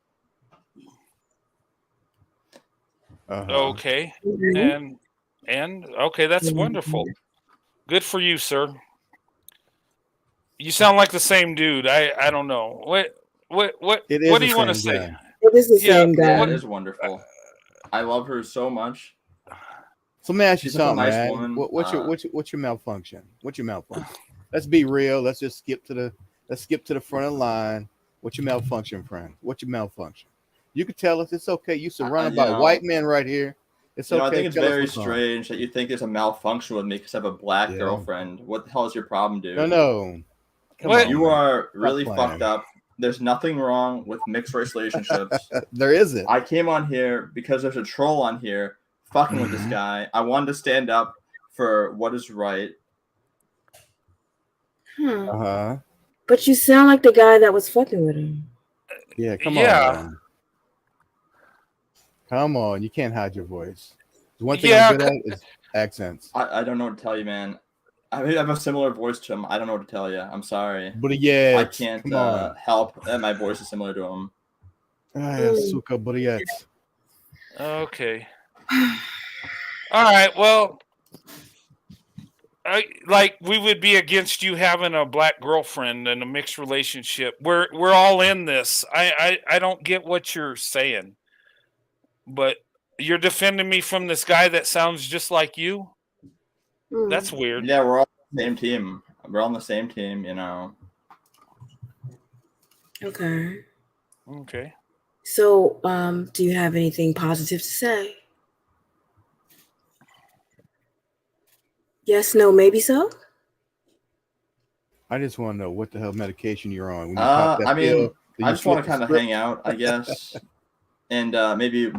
Okay. And okay, that's wonderful. Good for you, sir. You sound like the same dude. I don't know. What do you want to say? It is the same guy. Yeah, it is wonderful. I love her so much. So let me ask you something, nice man. Woman. What's your malfunction? What's your malfunction? Let's be real. Let's just skip to the front of the line. What's your malfunction, friend? What's your malfunction? You could tell us. It's okay. You surrounded by white men right here. It's okay. I think it's very strange that you think there's a malfunction with me because I have a black girlfriend. What the hell is your problem, dude? No. You are really fucked up. There's nothing wrong with mixed race relationships. There isn't. I came on here because there's a troll on here fucking with this guy. I wanted to stand up for what is right. But you sound like the guy that was fucking with him. Yeah, come on. Come on, you can't hide your voice. One thing I'm good at is accents. I don't know what to tell you, man. I have a similar voice to him. I don't know what to tell you. I'm sorry. But yeah, I can't help that my voice is similar to him. Okay. All right. Well, like we would be against you having a black girlfriend and a mixed relationship. We're all in this. I don't get what you're saying, but you're defending me from this guy that sounds just like you. That's weird. Yeah, we're all on the same team. We're on the same team, you know. Okay. Okay. So, do you have anything positive to say? Yes, no, maybe so. I just want to know what the hell medication you're on. When you pop that I mean, pill, I just want to kind of hang out, I guess, and maybe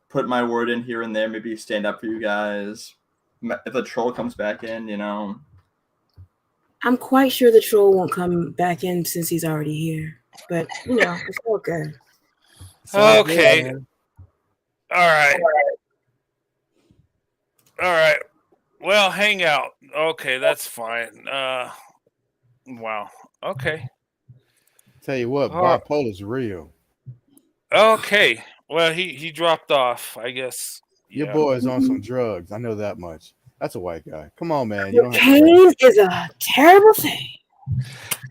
put my word in here and there. Maybe stand up for you guys. If the troll comes back in, you know. I'm quite sure the troll won't come back in since he's already here. But you know, it's okay. Okay. All right. Well, hang out. Okay, that's fine. Wow. Okay. Tell you what, bipolar's real. Okay. Well, he dropped off, I guess. Your boy is on some drugs. I know that much. That's a white guy. Come on, man. Cocaine is a terrible thing.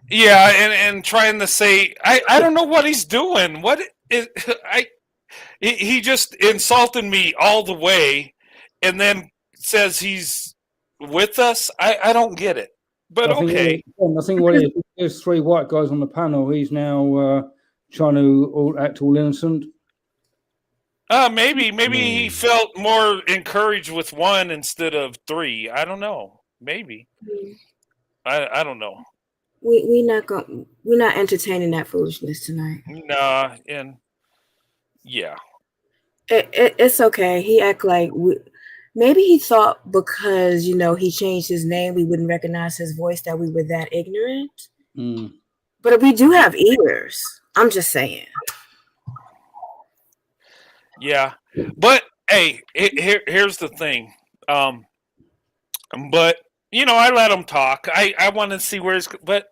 Yeah, and trying to say I don't know what he's doing. What is he just insulted me all the way and then says he's with us. I don't get it. But okay. I think what it is, there's 3 white guys on the panel. He's now trying to act all innocent. Maybe he felt more encouraged with 1 instead of 3. I don't know. Maybe. I don't know. We're not entertaining that foolishness tonight. Nah, and yeah. It's okay. He act like maybe he thought because he changed his name, we wouldn't recognize his voice, that we were that ignorant. But we do have ears. I'm just saying. Yeah, but hey, here's the thing. But I let him talk. I want to see where but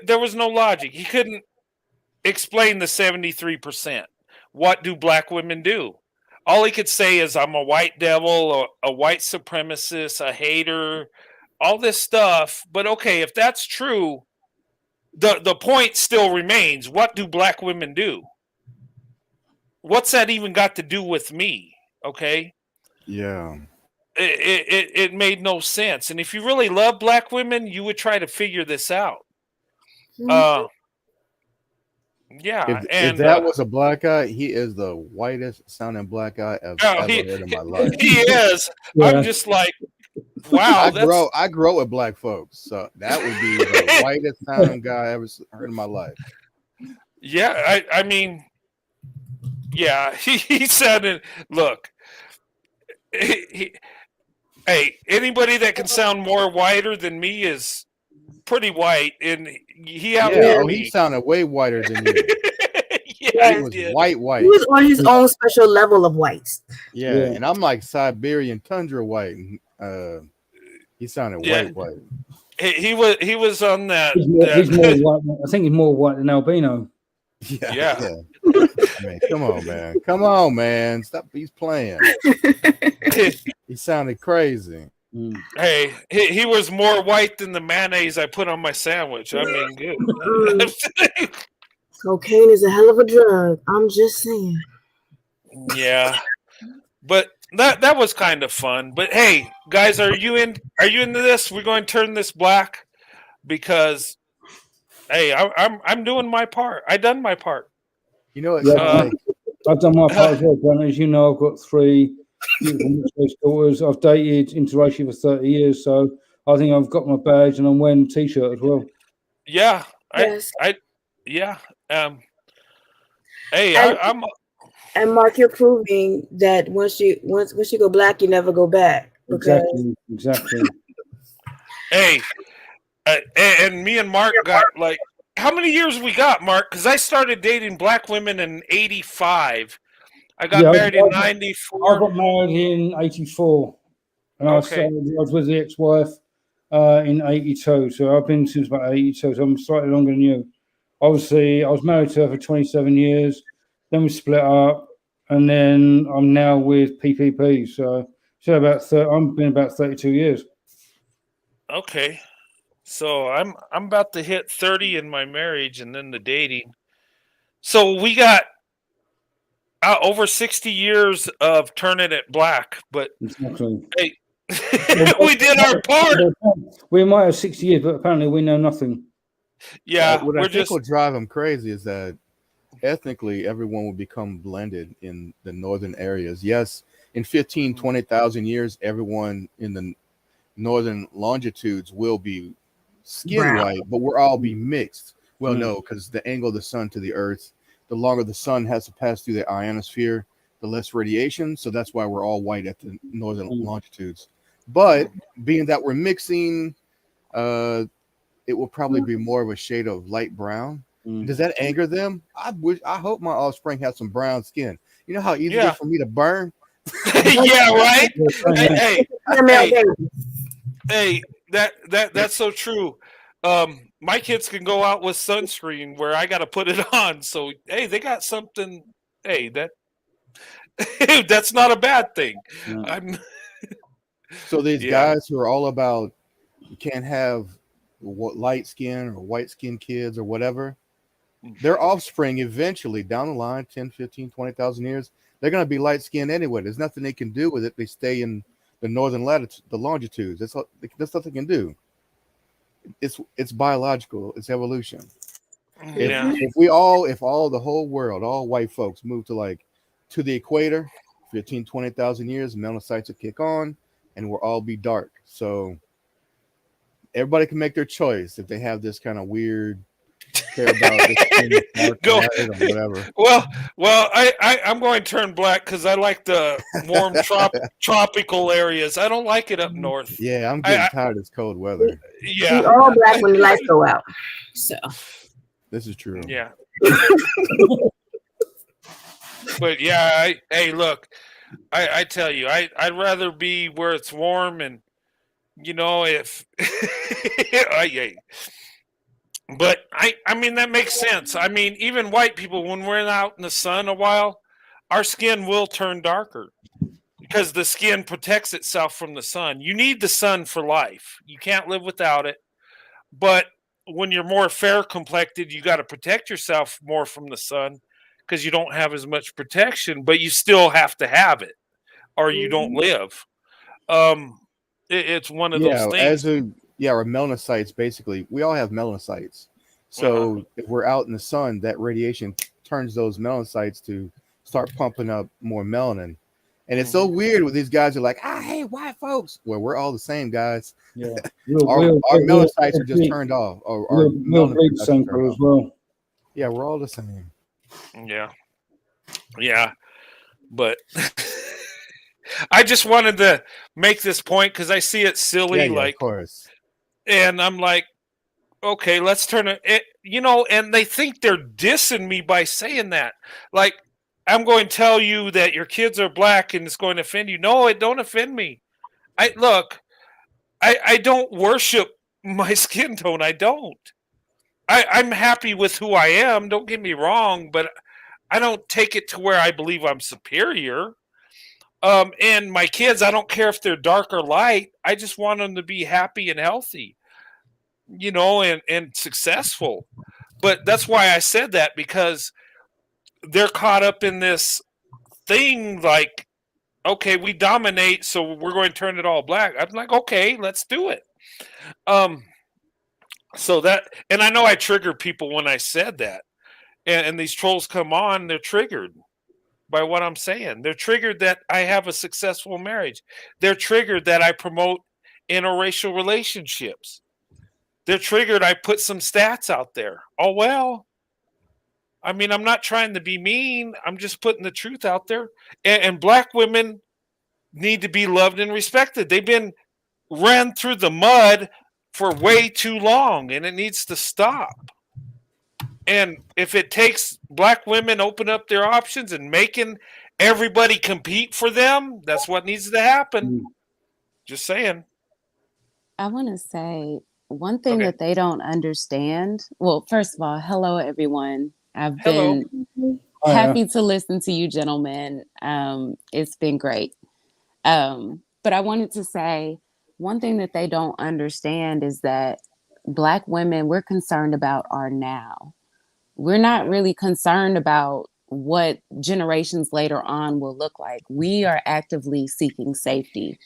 there was no logic. He couldn't explain the 73%. What do black women do? All he could say is, I'm a white devil, a white supremacist, a hater, all this stuff. But okay, if that's true, the point still remains. What do black women do? What's that even got to do with me? Okay. Yeah. It made no sense. And if you really love black women, you would try to figure this out. Yeah. If that was a black guy, he is the whitest sounding black guy I've ever heard in my life. He is. Yeah. I'm just like, wow. I grew up with black folks, so that would be the whitest sounding guy I ever heard in my life. Yeah, I mean, yeah, he sounded. Look, hey, anybody that can sound more whiter than me is pretty white, and he sounded way whiter than you. Yeah, he was white. He was on his own special level of white. Yeah, and I'm like Siberian tundra white. He sounded white. He was on that. He's more white. I think he's more white than albino. Yeah. I mean, come on, man. Stop. He's playing. He sounded crazy. Hey, he was more white than the mayonnaise I put on my sandwich. I mean, good. Cocaine is a hell of a drug. I'm just saying. Yeah, but that was kind of fun. But hey, guys, are you into this? We're going to turn this black because, hey, I'm doing my part. I done my part. You know what? I've done my part as well, Brent. As you know, I've got 3 beautiful daughters. I've dated interracial for 30 years, so I think I've got my badge and I'm wearing a t-shirt as well. Yeah, yes. Yeah. Hey, I'm. And Mark, you're proving that once you go black, you never go back. Exactly. Hey, and me and Mark got like, how many years we got, Mark? Because I started dating black women in '85. I got married in '94. I got married in '84, and I was with the ex-wife in '82. So I've been since about '82. So I'm slightly longer than you. Obviously, I was married to her for 27 years. Then we split up, and then I'm now with PPP. So I've been about 32 years. Okay. So I'm about to hit 30 in my marriage and then the dating. So we got over 60 years of turning it black, but Exactly. hey, we did our part. We might have 60 years, but apparently we know nothing. Yeah, what I we're think just will drive them crazy is that ethnically everyone will become blended in the northern areas. Yes, in 15, 20,000 years, everyone in the northern longitudes will be skin Brown. white, but we'll all be mixed. Well, no, because the angle of the sun to the earth, the longer the sun has to pass through the ionosphere, the less radiation. So that's why we're all white at the northern longitudes. But being that we're mixing, it will probably be more of a shade of light brown. Does that anger them? I hope my offspring has some brown skin. You know how easy it Yeah. is for me to burn? Yeah, right. Hey, Caramel baby. hey, that's so true. My kids can go out with sunscreen where I got to put it on. So hey, they got something. Hey, that's not a bad thing. I'm So these Yeah. guys who are all about you can't have light skin or white skin kids or whatever, their offspring eventually down the line 10, 15, 20,000 years, they're going to be light skinned anyway. There's nothing they can do with it. They stay in the northern latitude, the longitudes. That's nothing they can do. It's biological. It's evolution. Yeah. If all the whole world, all white folks move to the equator, 15, 20,000 years, melanocytes will kick on and we'll all be dark. So everybody can make their choice if they have this kind of weird care about this dark Go. light or whatever. Well, I'm going to turn black because I like the warm tropical areas. I don't like it up north. Yeah, I'm getting tired of this cold weather. Yeah. We all black when the lights go out. So This is true. Yeah. But yeah, hey, look, I tell you, I'd rather be where it's warm and if but I mean that makes sense. I mean, even white people, when we're out in the sun a while, our skin will turn darker because the skin protects itself from the sun. You need the sun for life. You can't live without it. But when you're more fair complected, you got to protect yourself more from the sun because you don't have as much protection, but you still have to have it or you don't live. It's one of those things. Our melanocytes, basically, we all have melanocytes. So if we're out in the sun, that radiation turns those melanocytes to start pumping up more melanin. And it's so weird with these guys who are like, hey, white folks. Well, we're all the same, guys. Yeah. Our melanocytes are just turned off. Our bleed the same color as well. Yeah, we're all the same. Yeah. Yeah. But I just wanted to make this point because I see it silly, of course. And I'm like, okay, let's turn it. And they think they're dissing me by saying that. Like, I'm going to tell you that your kids are black and it's going to offend you. No, it don't offend me. I don't worship my skin tone. I don't. I'm happy with who I am. Don't get me wrong, but I don't take it to where I believe I'm superior. And my kids, I don't care if they're dark or light. I just want them to be happy and healthy, and successful. But that's why I said that, because they're caught up in this thing like, okay, we dominate, so we're going to turn it all black. I'm like, okay, let's do it. So that, and I know I trigger people when I said that, and these trolls come on, they're triggered by what I'm saying. They're triggered that I have a successful marriage. They're triggered that I promote interracial relationships. They're triggered I put some stats out there. Oh, well, I mean, I'm not trying to be mean. I'm just putting the truth out there. And black women need to be loved and respected. They've been ran through the mud for way too long, and it needs to stop. And if it takes black women open up their options and making everybody compete for them, that's what needs to happen. Just saying. I want to say one thing that they don't understand. Well, first of all, hello, everyone. I've been happy to listen to you gentlemen. It's been great. But I wanted to say one thing that they don't understand is that Black women, we're concerned about our now. We're not really concerned about what generations later on will look like. We are actively seeking safety.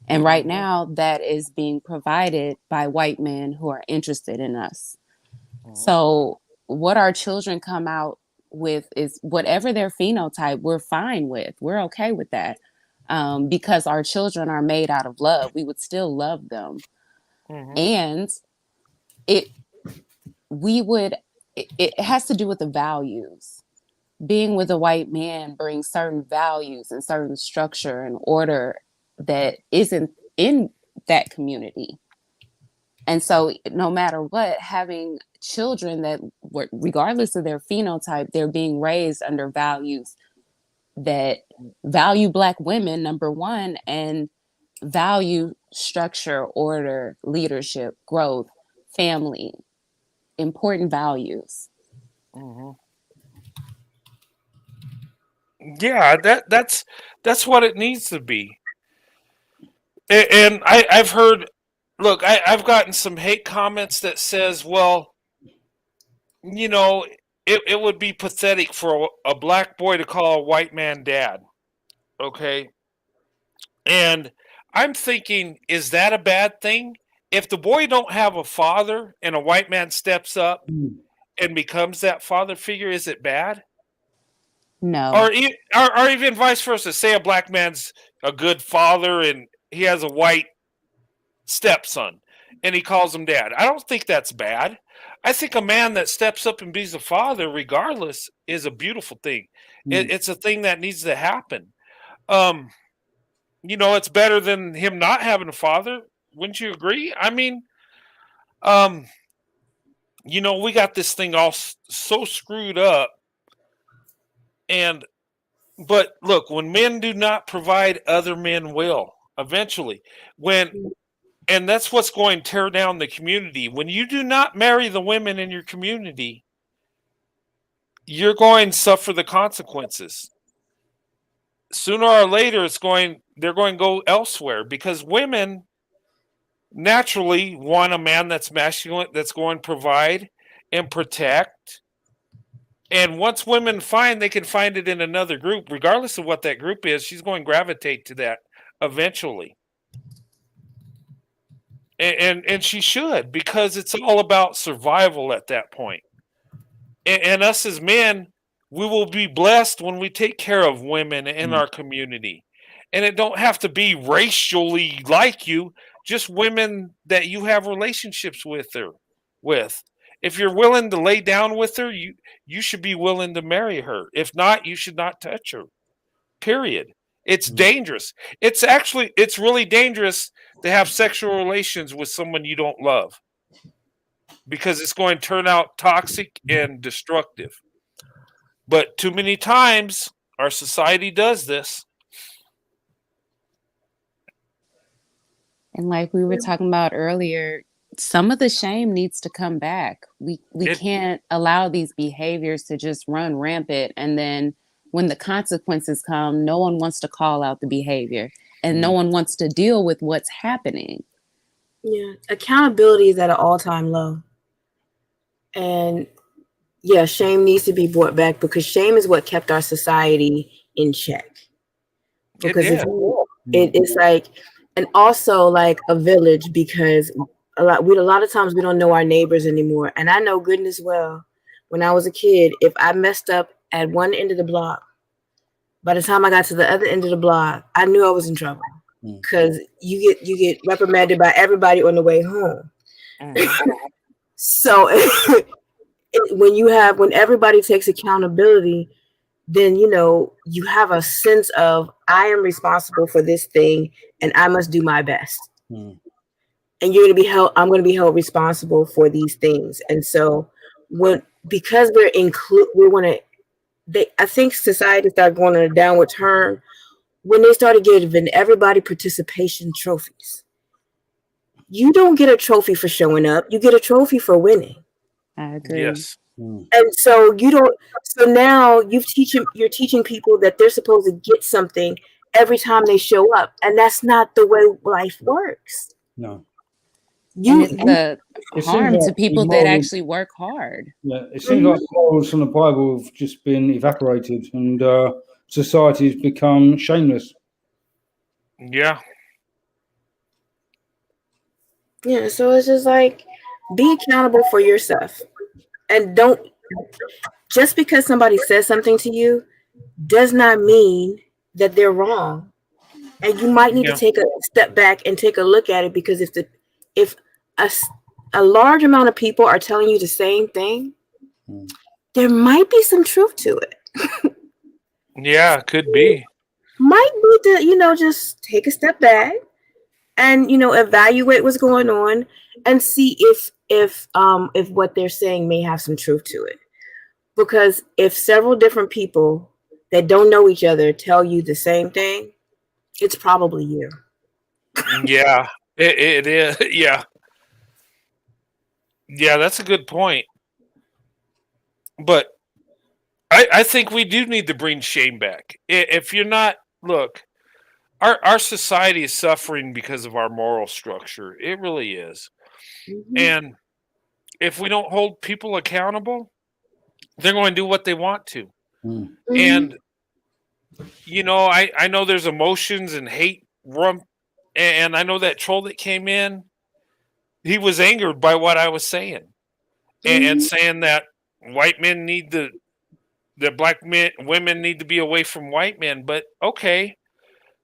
And right now, that is being provided by white men who are interested in us. So what our children come out with is whatever their phenotype, we're fine with. We're okay with that. Because our children are made out of love. We would still love them. And it has to do with the values. Being with a white man brings certain values and certain structure and order that isn't in that community. And so no matter what, having children that, regardless of their phenotype, they're being raised under values that value Black women, number one, and value structure, order, leadership, growth, family, important values. Yeah, that's what it needs to be. And I've heard, look, I've gotten some hate comments that says, well, you know, it would be pathetic for a Black boy to call a white man dad. Okay. And I'm thinking, is that a bad thing? If the boy don't have a father and a white man steps up and becomes that father figure, is it bad? No. Or even vice versa. Say a Black man's a good father and he has a white stepson and he calls him dad. I don't think that's bad. I think a man that steps up and be a father, regardless, is a beautiful thing. It's a thing that needs to happen. You know, it's better than him not having a father. Wouldn't you agree? I mean, you know, we got this thing all so screwed up. But look, when men do not provide, other men will eventually. And that's what's going to tear down the community. When you do not marry the women in your community, you're going to suffer the consequences. Sooner or later, they're going to go elsewhere, because women naturally want a man that's masculine, that's going to provide and protect. And once women find they can find it in another group, regardless of what that group is, she's going to gravitate to that eventually. And she should, because it's all about survival at that point. And us as men, we will be blessed when we take care of women in our community. And it don't have to be racially like you, just women that you have relationships with her. If you're willing to lay down with her, you should be willing to marry her. If not, you should not touch her. Period. It's dangerous. It's really dangerous to have sexual relations with someone you don't love, because it's going to turn out toxic and destructive. But too many times our society does this. And like we were talking about earlier, some of the shame needs to come back. We can't allow these behaviors to just run rampant, and then when the consequences come, no one wants to call out the behavior and no one wants to deal with what's happening. Yeah, accountability is at an all-time low. And yeah, shame needs to be brought back, because shame is what kept our society in check. Because it's like, and also like a village, because a lot of times we don't know our neighbors anymore. And I know goodness well, when I was a kid, if I messed up at one end of the block, by the time I got to the other end of the block, I knew I was in trouble, because you get reprimanded by everybody on the way home. So when everybody takes accountability, then you have a sense of, I am responsible for this thing and I must do my best. And I'm going to be held responsible for these things. And so because I think society started going on a downward turn when they started giving everybody participation trophies. You don't get a trophy for showing up. You get a trophy for winning. I agree. Yes. And so so now you're teaching people that they're supposed to get something every time they show up. And that's not the way life works. No. And it's the It harm seems to like people the that morals- actually work hard. Yeah, it seems like the morals from the Bible have just been evaporated, and society's become shameless. Yeah. Yeah, so it's just like, be accountable for yourself, and don't, just because somebody says something to you does not mean that they're wrong. And you might need to take a step back and take a look at it, because if a large amount of people are telling you the same thing, there might be some truth to it. Yeah, could be. Might need to, just take a step back and evaluate what's going on and see if what they're saying may have some truth to it. Because if several different people that don't know each other tell you the same thing, it's probably you. Yeah, it is. Yeah. Yeah, that's a good point. But I think we do need to bring shame back. If you're not, look, our society is suffering because of our moral structure. It really is. Mm-hmm. And if we don't hold people accountable, they're going to do what they want to. Mm-hmm. And I know there's emotions and hate and I know that troll that came in, he was angered by what I was saying. And saying that white men that women need to be away from white men. But okay.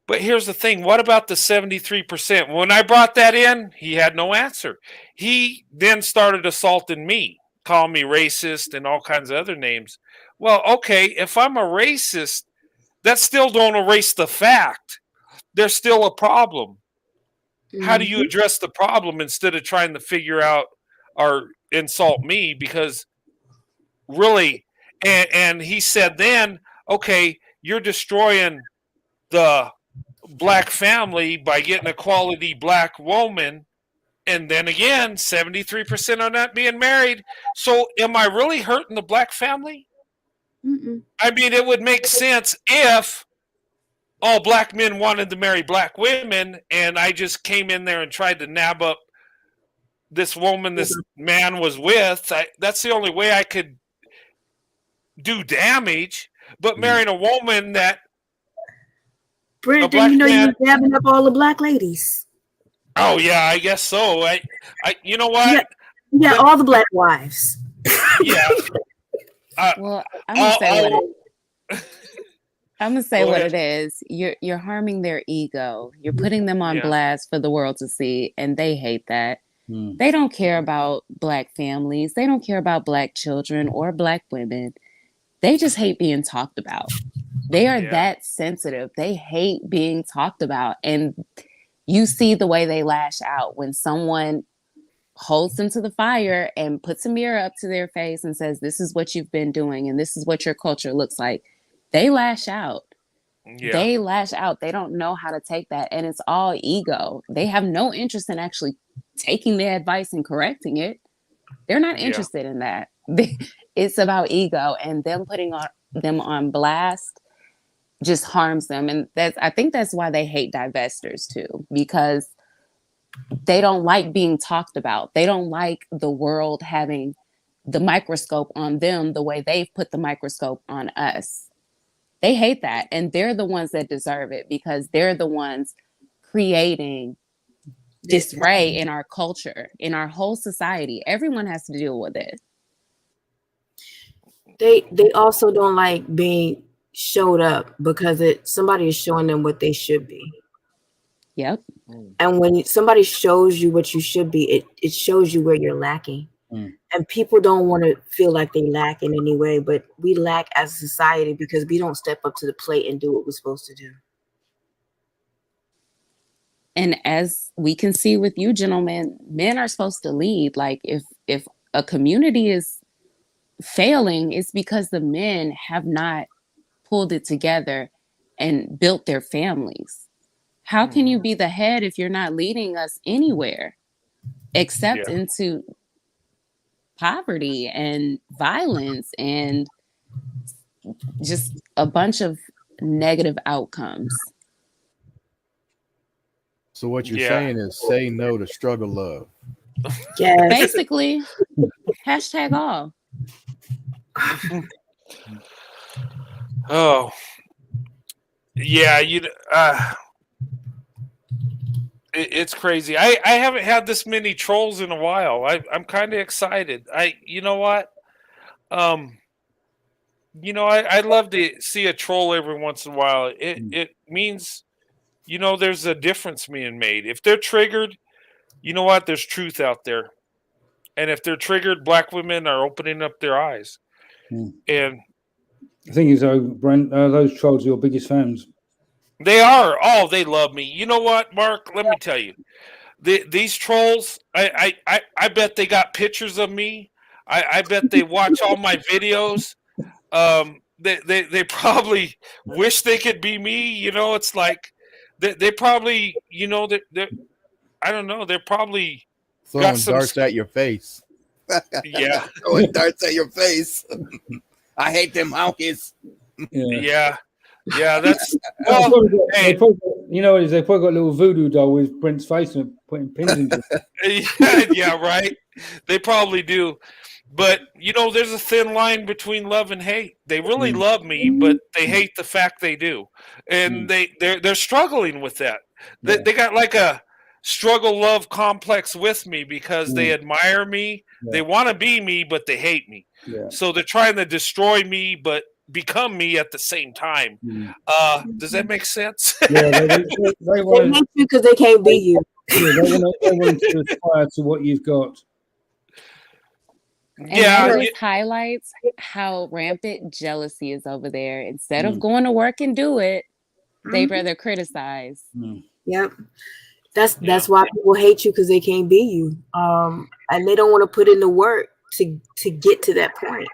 But here's the thing. What about the 73%? When I brought that in, he had no answer. He then started assaulting me, calling me racist and all kinds of other names. Well, okay, if I'm a racist, that still don't erase the fact there's still a problem. How do you address the problem instead of trying to figure out or insult me? Because really, and he said then, okay, you're destroying the black family by getting a quality black woman, and then again 73% are not being married. So am I really hurting the black family? I mean, it would make sense if all black men wanted to marry black women and I just came in there and tried to nab up this woman this man was with. That's the only way I could do damage. But marrying a woman that Brent, then you're dabbing up all the black ladies. Oh yeah, I guess so. You know what? Yeah, all the black wives. Yeah. Well, I'm gonna say what it is. You're harming their ego. You're putting them on blast for the world to see, and they hate that. They don't care about black families. They don't care about black children or black women. They just hate being talked about. They are that sensitive. They hate being talked about. And you see the way they lash out when someone holds them to the fire and puts a mirror up to their face and says, this is what you've been doing and this is what your culture looks like. They lash out. Yeah. They lash out. They don't know how to take that. And it's all ego. They have no interest in actually taking their advice and correcting it. They're not interested in that. It's about ego, and them putting them on blast just harms them. And I think that's why they hate divestors too, because they don't like being talked about. They don't like the world having the microscope on them the way they've put the microscope on us. They hate that. And they're the ones that deserve it, because they're the ones creating disarray in our culture, in our whole society. Everyone has to deal with it. They also don't like being showed up, because somebody is showing them what they should be. Yep. And when somebody shows you what you should be, it shows you where you're lacking. And people don't want to feel like they lack in any way, but we lack as a society because we don't step up to the plate and do what we're supposed to do. And as we can see with you gentlemen, men are supposed to lead. Like if a community is failing, it's because the men have not pulled it together and built their families. How can you be the head if you're not leading us anywhere except into poverty and violence and just a bunch of negative outcomes? So what you're saying is say no to struggle love. Yes. Basically, hashtag all. Oh, yeah. It's crazy. I haven't had this many trolls in a while. I'm kind of excited. You know what? I'd love to see a troll every once in a while. It means, there's a difference being made. If they're triggered, you know what? There's truth out there. And if they're triggered, black women are opening up their eyes. And the thing is, though, Brent, those trolls are your biggest fans. They are. Oh, they love me. You know what, Mark? Let me tell you. These trolls, I bet they got pictures of me. I bet they watch all my videos. They probably wish they could be me. It's like they probably, they're I don't know. They're probly throwing darts at your face. Yeah. Throwing darts at your face. I hate them honkies. Yeah. That's they probably got a little voodoo doll with Brent's face and putting pins into it. Yeah, right. They probably do. But there's a thin line between love and hate. They really love me, but they hate the fact they do. And they're struggling with that. They got like a struggle love complex with me because they admire me. They want to be me, but they hate me. So they're trying to destroy me, but become me at the same time. Does that make sense? Yeah, they hate you because they can't be you. Yeah, they want to aspire to what you've got. And that just highlights how rampant jealousy is over there. Instead of going to work and do it, they'd rather criticize. Yep. That's why people hate you, because they can't be you. And they don't want to put in the work to get to that point.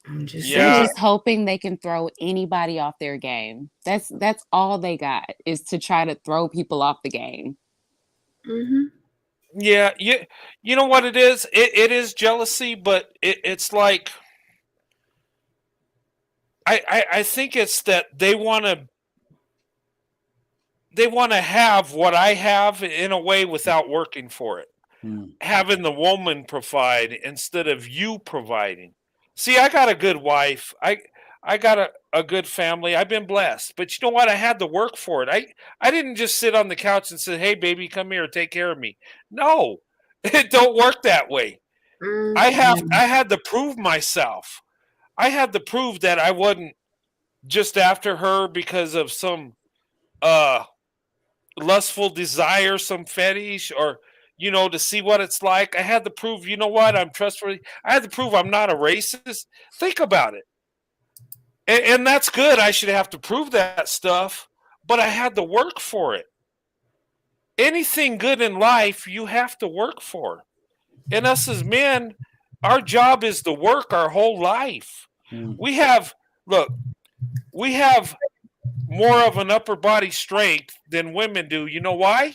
They're just hoping they can throw anybody off their game. That's all they got, is to try to throw people off the game. Yeah, you know what it is? It is jealousy, but it's like I think it's that they want to have what I have in a way without working for it. Having the woman provide instead of you providing. See, I got a good wife. I got a good family. I've been blessed. But you know what? I had to work for it. I didn't just sit on the couch and say, "Hey, baby, come here, take care of me." No, it don't work that way. I had to prove myself. I had to prove that I wasn't just after her because of some lustful desire, some fetish, or to see what it's like. I had to prove, you know what, I'm trustworthy. I had to prove I'm not a racist. Think about it. And that's good. I should have to prove that stuff, but I had to work for it. Anything good in life, you have to work for. And us as men, our job is to work our whole life. We have more of an upper body strength than women do. You know why?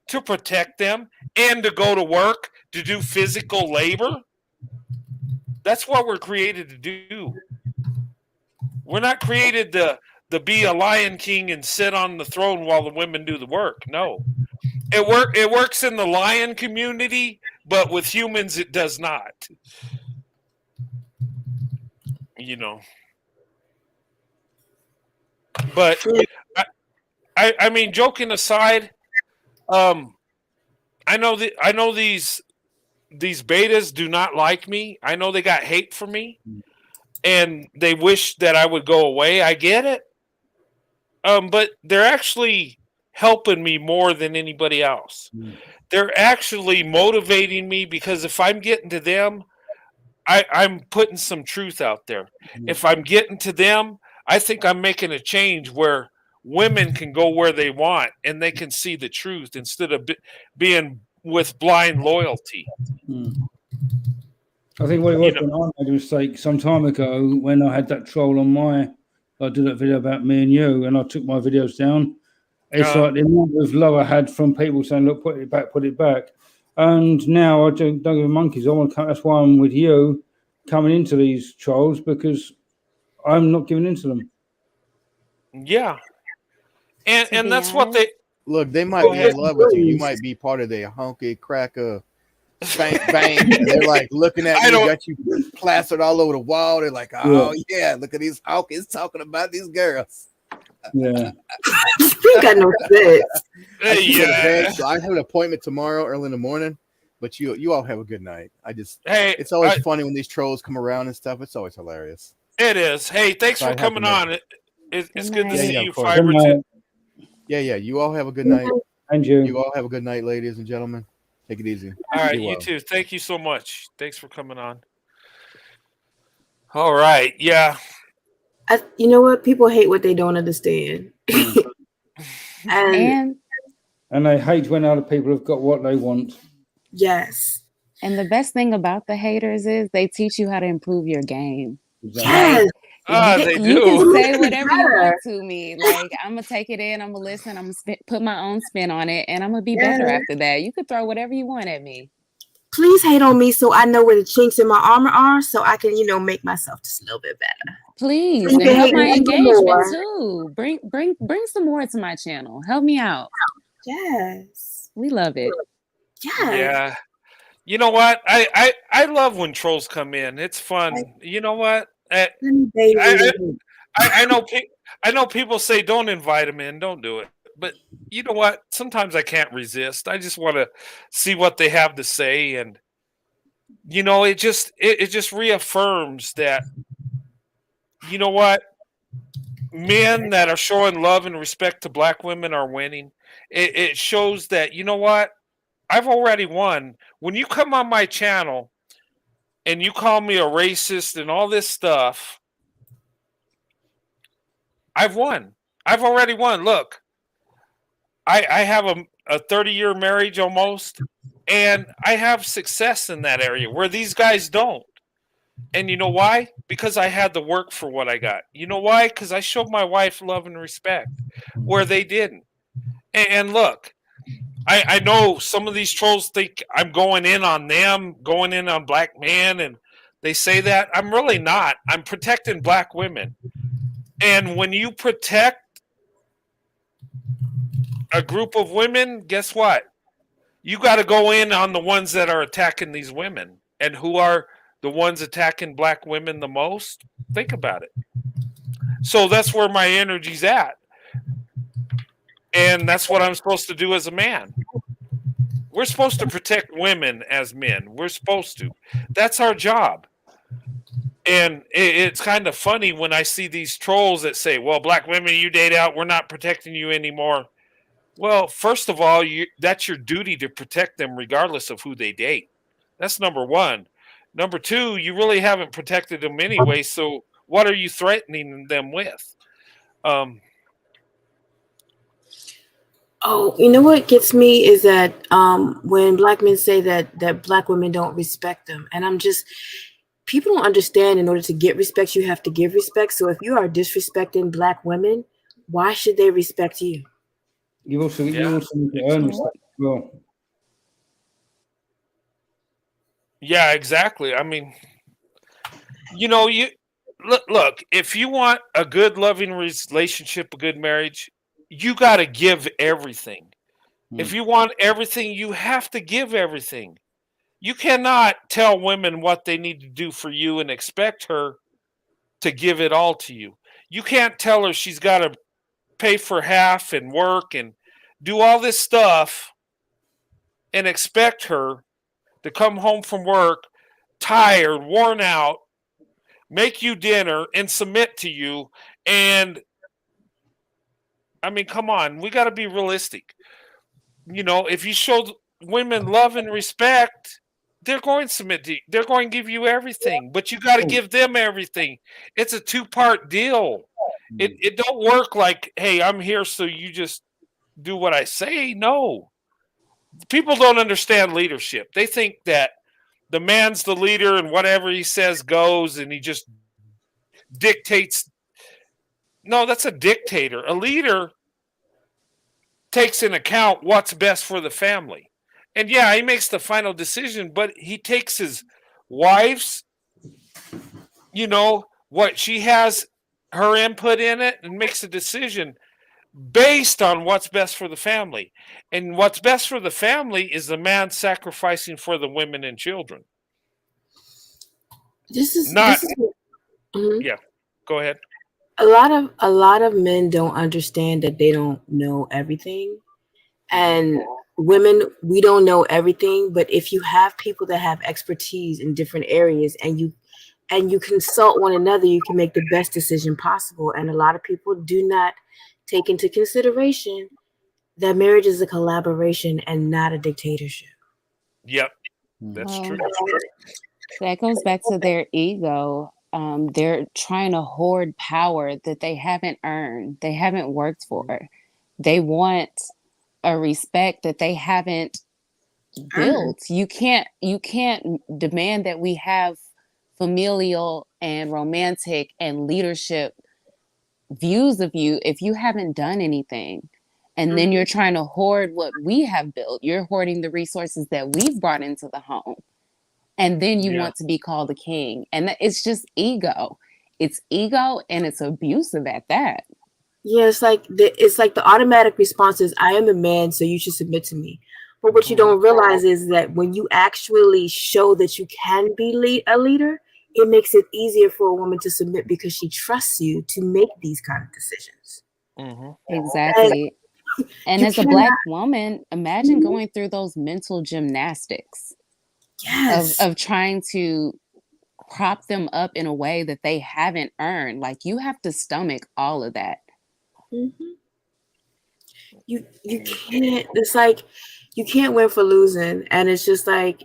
To protect them and to go to work, to do physical labor. That's what we're created to do. We're not created to be a lion king and sit on the throne while the women do the work. No. It works in the lion community, but with humans it does not. But I mean, joking aside, I know these betas do not like me. I know they got hate for me, and they wish that I would go away. I get it. But they're actually helping me more than anybody else. They're actually motivating me, because if I'm getting to them, I'm putting some truth out there. If I'm getting to them, I think I'm making a change where women can go where they want and they can see the truth instead of being with blind loyalty. I think what it was when I made a mistake some time ago, when I had that troll on I did that video about me and you, and I took my videos down. It's like the amount of love I had from people saying, "Look, put it back." And now I don't give a monkeys. I want to come. That's why I'm with you, coming into these trolls, because I'm not giving in to them. Yeah. To and be that's what honest, they Look, they might go be ahead. in love with you. You might be part of their honky cracker spank bank, and they're like looking at I you, don't. got you plastered all over the wall. They're like, oh yeah, look at these hawkers talking about these girls. Yeah. You ain't got no sense. I should go to Yeah. bed, so I have an appointment tomorrow early in the morning. But you all have a good night. Hey, It's always funny when these trolls come around and stuff. It's always hilarious. it is. Hey, thanks So for I have to coming make on. it. It's good to night. see Yeah, you, of course. Good Fiberton. night. Yeah. You all have a good night. And You you. all have a good night, ladies and gentlemen. Take it easy. All right, Be you well. too. Thank you so much. Thanks for coming on. All right. Yeah. You know what? People hate what they don't understand. And And they hate when other people have got what they want. yes. the best thing about the haters is they teach you how to improve your game. Yes. They You do. can say whatever you want to me. Like, I'm gonna take it in. I'm gonna listen. I'm gonna put my own spin on it, and I'm gonna be better after that. You could throw whatever you want at me. Please hate on me so I know where the chinks in my armor are, so I can, make myself just a little bit better. Please, You and can help hate my me even engagement more. too. Bring some more to my channel. Help me out. Yes. We love it. Yes. Yeah. You know what? I love when trolls come in. It's fun. You know what? I know I know people say don't invite them in, don't do it. But you know what? Sometimes I can't resist. I just want to see what they have to say, and it just reaffirms that you know what? Men that are showing love and respect to black women are winning. It shows that you know what? I've already won. When you come on my channel and you call me a racist and all this stuff, I've won. I've already won. Look, I have a 30-year marriage almost, and I have success in that area where these guys don't. And you know why? Because I had to work for what I got. You know why? Because I showed my wife love and respect where they didn't. And look, I know some of these trolls think I'm going in on them, going in on black men, and they say that. I'm really not. I'm protecting black women. And when you protect a group of women, guess what? You got to go in on the ones that are attacking these women. And who are the ones attacking black women the most? Think about it. So that's where my energy's at. And that's what I'm supposed to do as a man. We're supposed to protect women as men. We're supposed to. That's our job. And it's kind of funny when I see these trolls that say, well, black women you date out, we're not protecting you anymore. Well, first of all, that's your duty to protect them regardless of who they date. That's number one. Number two, you really haven't protected them anyway, so what are you threatening them with? Oh, you know what gets me is that when black men say that black women don't respect them, and people don't understand. In order to get respect, you have to give respect. So if you are disrespecting black women, why should they respect you? You also need to earn respect as well. Yeah, exactly. I mean, you look, if you want a good loving relationship, a good marriage, you got to give everything. If you want everything, you have to give everything. You cannot tell women what they need to do for you and expect her to give it all to you. You can't tell her she's got to pay for half and work and do all this stuff and expect her to come home from work tired, worn out, make you dinner and submit to you. And I mean, come on, we got to be realistic. If you show women love and respect, they're going to submit to you. They're going to give you everything, but you got to give them everything. It's a two-part deal. It don't work like, hey, I'm here so you just do what I say. No. People don't understand leadership. They think that the man's the leader and whatever he says goes and he just dictates. No, that's a dictator. A leader takes in account what's best for the family. And yeah, he makes the final decision, but he takes his wife's, what she has, her input in it, and makes a decision. based on what's best for the family. And what's best for the family is the man sacrificing for the women and children. This is Yeah, go ahead. a lot of men don't understand that they don't know everything, and women, we don't know everything. But if you have people that have expertise in different areas, and you consult one another, you can make the best decision possible. And a lot of people do not take into consideration that marriage is a collaboration and not a dictatorship. Yep, that's true. That goes back to their ego. They're trying to hoard power that they haven't earned, they haven't worked for. They want a respect that they haven't built. You can't demand that we have familial and romantic and leadership views of you if you haven't done anything. And then you're trying to hoard what we have built. You're hoarding the resources that we've brought into the home. And then you want to be called a king. And it's just ego. It's ego, and it's abusive at that. Yeah, it's like the automatic response is, I am a man, so you should submit to me. But what you don't realize is that when you actually show that you can be a leader, it makes it easier for a woman to submit because she trusts you to make these kind of decisions. Exactly. And as a Black woman, imagine going through those mental gymnastics of trying to prop them up in a way that they haven't earned. Like, you have to stomach all of that. You can't. It's like you can't win for losing, and it's just like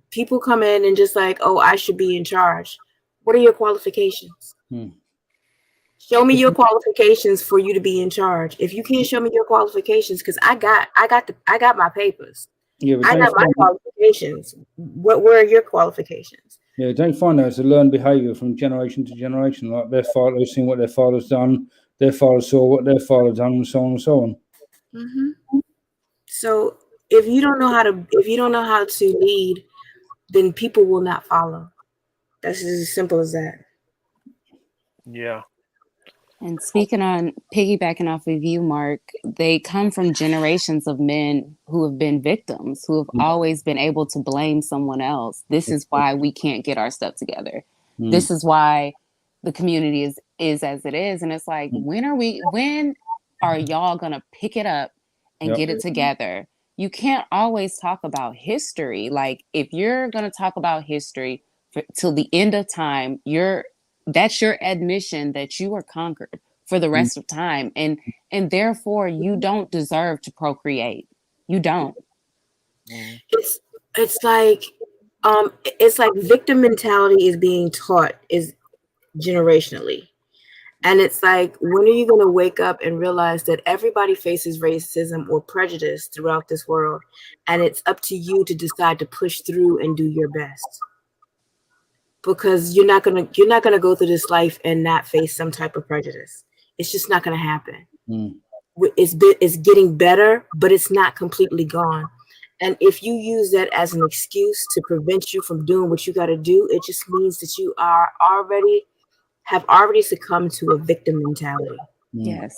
people come in and just like, oh, I should be in charge. What are your qualifications? Show me your qualifications for you to be in charge. If you can't show me your qualifications, because I got my papers. Yeah, I got my qualifications. Where are your qualifications? Yeah, don't find that it's a learned behaviour from generation to generation. Like their father has seen what their father's done, their father saw what their father done, and so on and so on. So if you don't know how to lead, then people will not follow. That's as simple as that. Yeah. And piggybacking off of you, Mark, they come from generations of men who have been victims, who have always been able to blame someone else. This is why we can't get our stuff together. This is why the community is as it is. And it's like, when are y'all gonna pick it up and get it together? You can't always talk about history. Like, if you're gonna talk about history till the end of time, that's your admission that you are conquered for the rest of time, and therefore you don't deserve to procreate. You don't. It's like victim mentality is being taught is generationally, and it's like, when are you going to wake up and realize that everybody faces racism or prejudice throughout this world, and it's up to you to decide to push through and do your best? Because you're not gonna go through this life and not face some type of prejudice. It's just not gonna happen. It's getting better, but it's not completely gone. And if you use that as an excuse to prevent you from doing what you got to do, it just means that you have already succumbed to a victim mentality. Yes.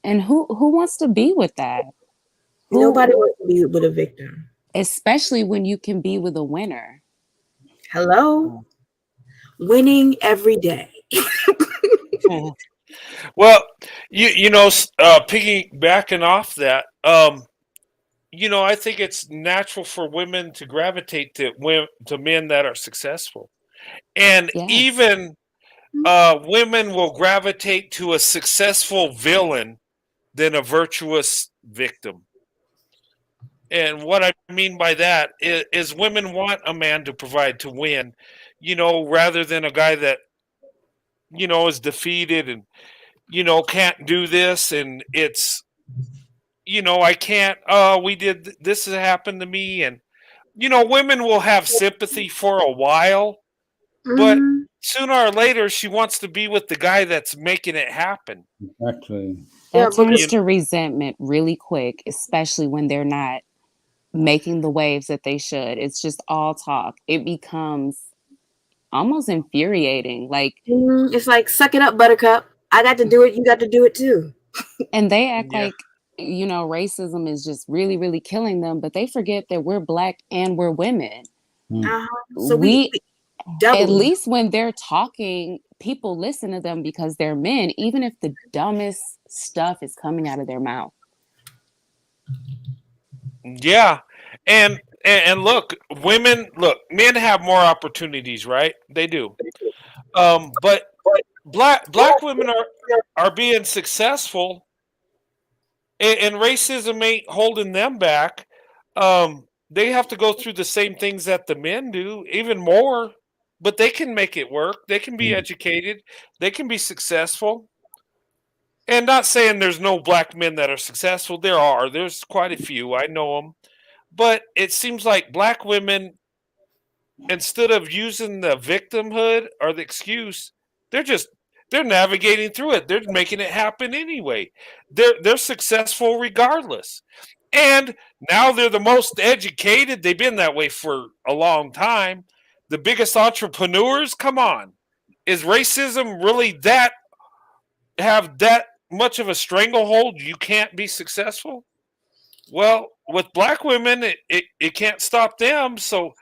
And who wants to be with that? Nobody wants to be with a victim, especially when you can be with a winner. Hello. Winning every day. Well, piggybacking off that, I think it's natural for women to gravitate to men that are successful, and even women will gravitate to a successful villain than a virtuous victim. And what I mean by that is women want a man to provide, to win, rather than a guy that, is defeated and, can't do this. And it's, I can't, this has happened to me. And, women will have sympathy for a while, but sooner or later she wants to be with the guy that's making it happen. Exactly. That turns to resentment really quick, especially when they're not making the waves that they should. It's just all talk. It becomes almost infuriating. Like, it's like, suck it up, buttercup. I got to do it. You got to do it too. And they act Yeah. like, racism is just really, really killing them, but they forget that we're Black and we're women. So we double. At least when they're talking, people listen to them because they're men, even if the dumbest stuff is coming out of their mouth. Yeah. And look, men have more opportunities, right? They do. But black women are being successful, and racism ain't holding them back. They have to go through the same things that the men do, even more, but they can make it work. They can be educated. They can be successful. And not saying there's no black men that are successful. There are. There's quite a few. I know them. But it seems like black women, instead of using the victimhood or the excuse, they're navigating through it. They're making it happen anyway. They're successful regardless. And now they're the most educated. They've been that way for a long time. The biggest entrepreneurs, come on. Is racism really have that much of a stranglehold you can't be successful? Well, with black women, it can't stop them. So,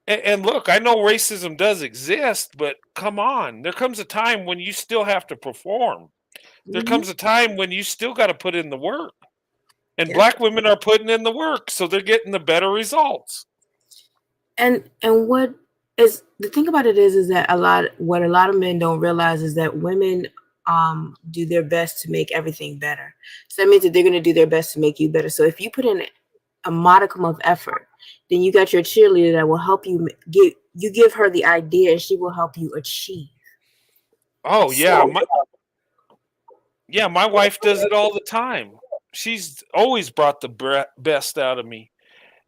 and look, I know racism does exist, but come on, there comes a time when you still have to perform. There comes a time when you still got to put in the work. And black women are putting in the work, so they're getting the better results. And what is the thing about it is that what a lot of men don't realize is that women do their best to make everything better. So that means that they're going to do their best to make you better. So if you put in a modicum of effort, then you got your cheerleader that will help you give her the idea, and she will help you achieve. Oh yeah, my wife does it all the time. She's always brought the best out of me.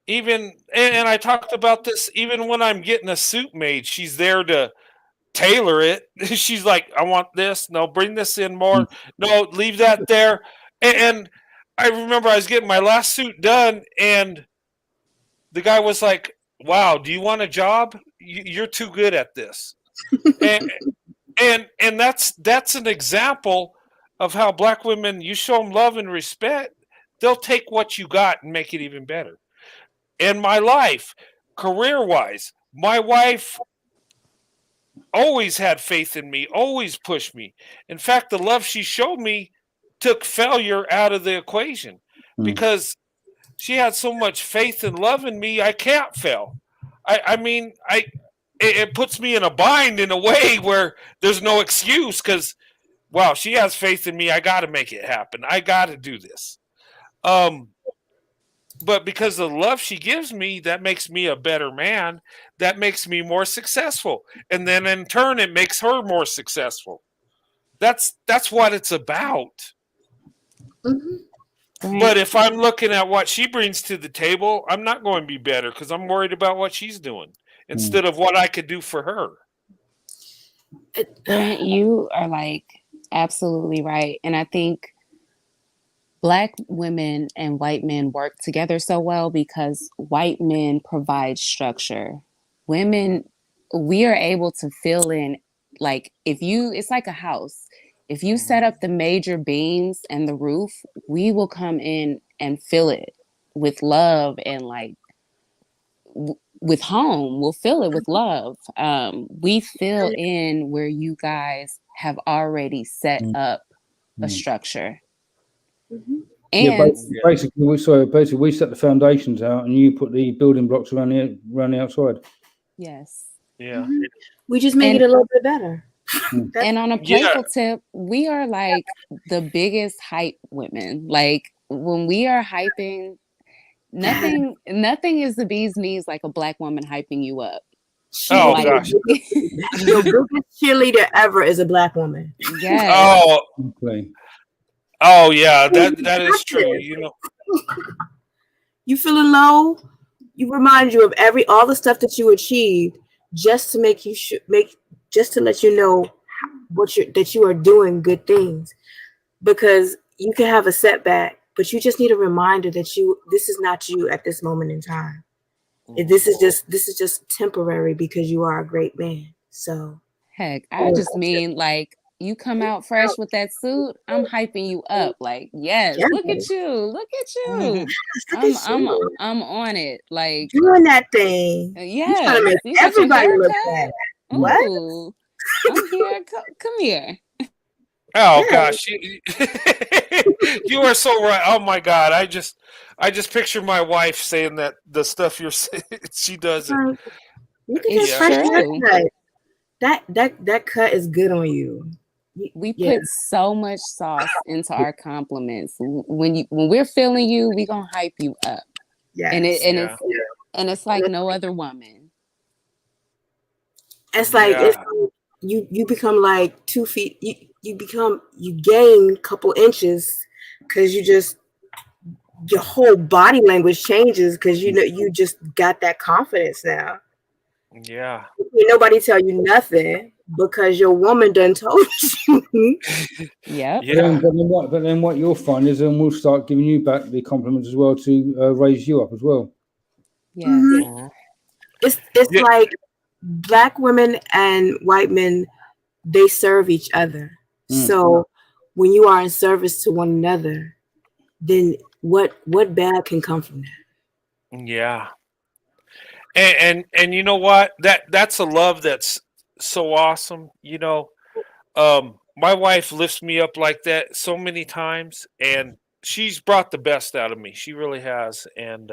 Even and I talked about this, even when I'm getting a suit made, she's there to tailor it. She's like, I want this. No, bring this in more. No, leave that there. And I remember I was getting my last suit done, and the guy was like, wow, do you want a job? You're too good at this. and that's an example of how black women, you show them love and respect, they'll take what you got and make it even better. In my life, career wise, my wife always had faith in me, always pushed me. In fact, the love she showed me took failure out of the equation because she had so much faith and love in me. I can't fail. It puts me in a bind in a way where there's no excuse because, wow, she has faith in me. I got to make it happen. I got to do this. But because of the love she gives me, that makes me a better man. That makes me more successful. And then in turn, it makes her more successful. That's what it's about. But if I'm looking at what she brings to the table, I'm not going to be better because I'm worried about what she's doing instead of what I could do for her. Brent, you are like absolutely right. And I think Black women and white men work together so well because white men provide structure. Women, we are able to fill in, like it's like a house. If you set up the major beams and the roof, we will come in and fill it with love and with home. We'll fill it with love. We fill in where you guys have already set up a structure. And basically, we set the foundations out, and you put the building blocks around the outside. Yes. Yeah. We just make it a little bit better. And on a playful tip, we are like the biggest hype women. Like when we are hyping, nothing is the bee's knees like a Black woman hyping you up. Oh gosh. Your biggest cheerleader ever is a Black woman. Yes. Oh. Okay. Oh yeah, that is true. You know, you feeling low, you remind you of all the stuff that you achieved, just to make you just to let you know that you are doing good things, because you can have a setback, but you just need a reminder that this is not you at this moment in time. This is just temporary because you are a great man. So heck, I just mean like You come out fresh with that suit, I'm hyping you up. Like, yes, Yeah. look at you. Look at you. Look I'm at I'm you I'm on it. Like, doing that thing. You trying to yes, make you got your everybody hair look cut. bad. What? Ooh, I'm here. Come here. Oh Yeah. gosh, you are so right. Oh my God, I just picture my wife saying that the stuff you're saying. She does it. Like, look at It's that fresh true. haircut. That cut is good on you. We Yeah. put so much sauce into our compliments. When we're feeling you, we gonna hype you up. And Yes. Yeah, it's like no other woman. It's like yeah, you become like 2 feet. You gain a couple inches because your whole body language changes because you just got that confidence now. yeah. Nobody tell you nothing because your woman done told you. Yep. Yeah. But then what you'll find is then we'll start giving you back the compliments as well to raise you up as well. Yes. Mhm. It's Yeah. like black women and white men, they serve each other. So when you are in service to one another, then what bad can come from that? Yeah. And you know what? That's a love that's so awesome. My wife lifts me up like that so many times, and she's brought the best out of me. She really has. And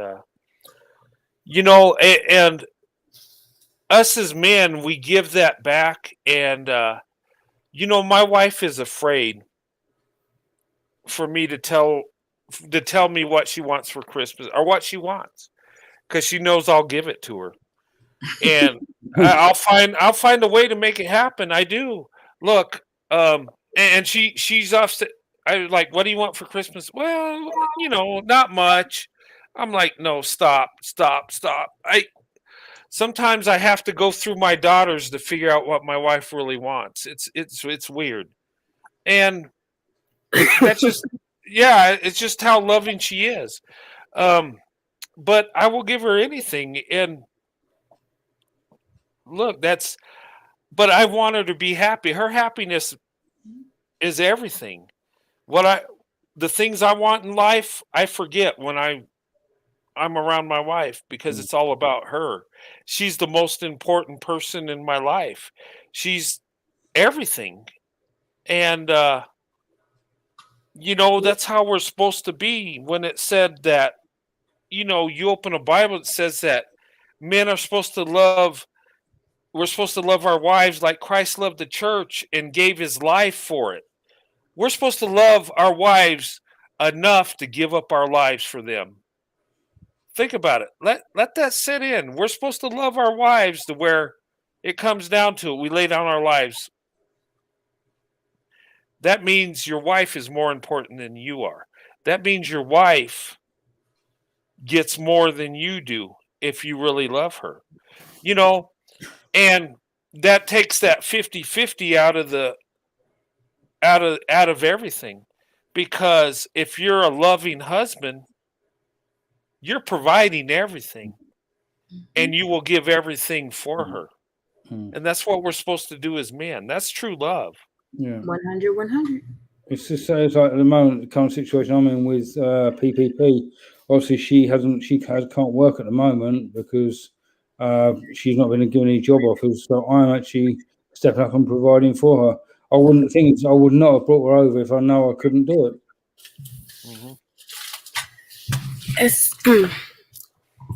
and us as men, we give that back. And my wife is afraid for me to tell me what she wants for Christmas or what she wants because she knows I'll give it to her. And I'll find a way to make it happen. I do. Look, and she's off. I was like, what do you want for Christmas? Well, not much. I'm like, no, stop, stop, stop. I Sometimes I have to go through my daughters to figure out what my wife really wants. It's weird, and that's just yeah, it's just how loving she is. Um, but I will give her anything, and look, but I want her to be happy. Her happiness is everything. The things I want in life, I forget when I'm around my wife because it's all about her. She's the most important person in my life. She's everything. And that's how we're supposed to be when it said that, you open a Bible, it says that men are supposed to love we're supposed to love our wives like Christ loved the church and gave his life for it. We're supposed to love our wives enough to give up our lives for them. Think about it. Let that sit in. We're supposed to love our wives to where it comes down to it. We lay down our lives. That means your wife is more important than you are. That means your wife gets more than you do if you really love her. You know, and that takes that 50-50 out of everything. Because if you're a loving husband, you're providing everything and you will give everything for her. And that's what we're supposed to do as men. That's true love. Yeah. 100, 100. It's just it's like at the moment, the current situation I'm in with PPP. Obviously, she can't work at the moment because she's not been given any job offers. So I'm actually stepping up and providing for her. I would not have brought her over if I know I couldn't do it. Mm-hmm.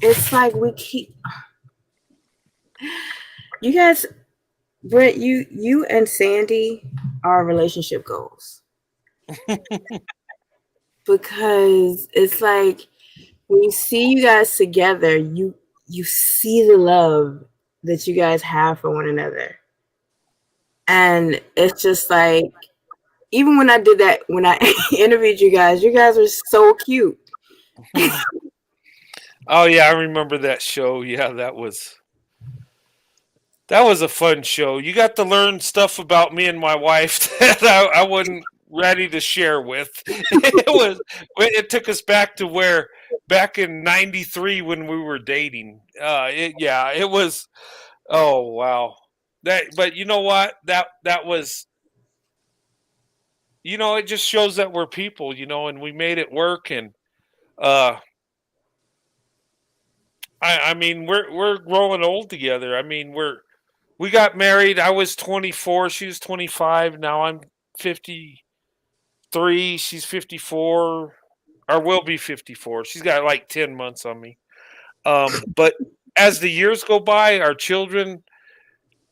It's like we keep you guys, Brent, you and Sandy are relationship goals. Because it's like when you see you guys together, you see the love that you guys have for one another. And it's just like, even when I did that, when I interviewed you guys are so cute. Oh yeah, I remember that show. Yeah, that was a fun show. You got to learn stuff about me and my wife that I wasn't ready to share with. It took us back to back in '93 when we were dating. It was. Oh wow. But you know what? That was it just shows that we're people, and we made it work. And I mean, we're growing old together. I mean, we got married. I was 24. She was 25. Now I'm 53. She's 54, or will be 54. She's got like 10 months on me. But as the years go by,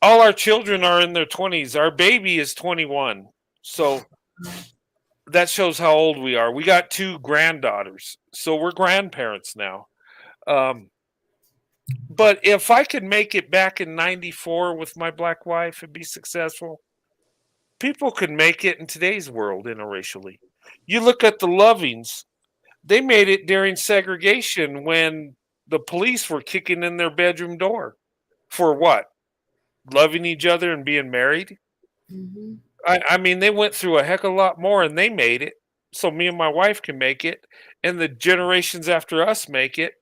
all our children are in their 20s. Our baby is 21. So that shows how old we are. We got 2 granddaughters. So we're grandparents now. But if I could make it back in 94 with my black wife and be successful, people could make it in today's world interracially. You look at the Lovings, they made it during segregation when the police were kicking in their bedroom door. For what? Loving each other and being married? Mm-hmm. I mean, they went through a heck of a lot more and they made it. So me and my wife can make it, and the generations after us make it.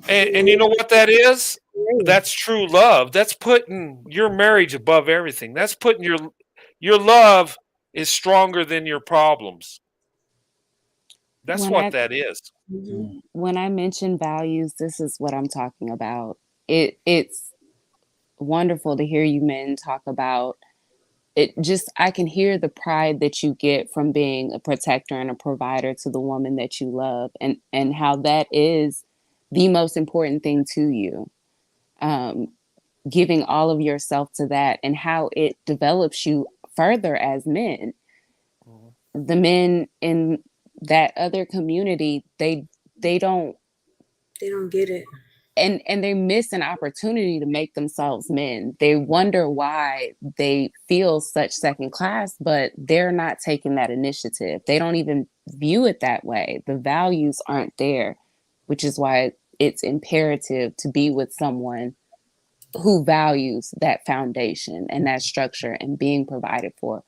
And you know what that is? That's true love. That's putting your marriage above everything. That's putting your love is stronger than your problems. That's what that is. When I mention values, this is what I'm talking about. It's wonderful to hear you men talk about it. Just, I can hear the pride that you get from being a protector and a provider to the woman that you love, and how that is the most important thing to you. Giving all of yourself to that, and how it develops you further as men. The men in that other community, they don't get it. And they miss an opportunity to make themselves men. They wonder why they feel such second class, but they're not taking that initiative. They don't even view it that way. The values aren't there, which is why it's imperative to be with someone who values that foundation and that structure and being provided for.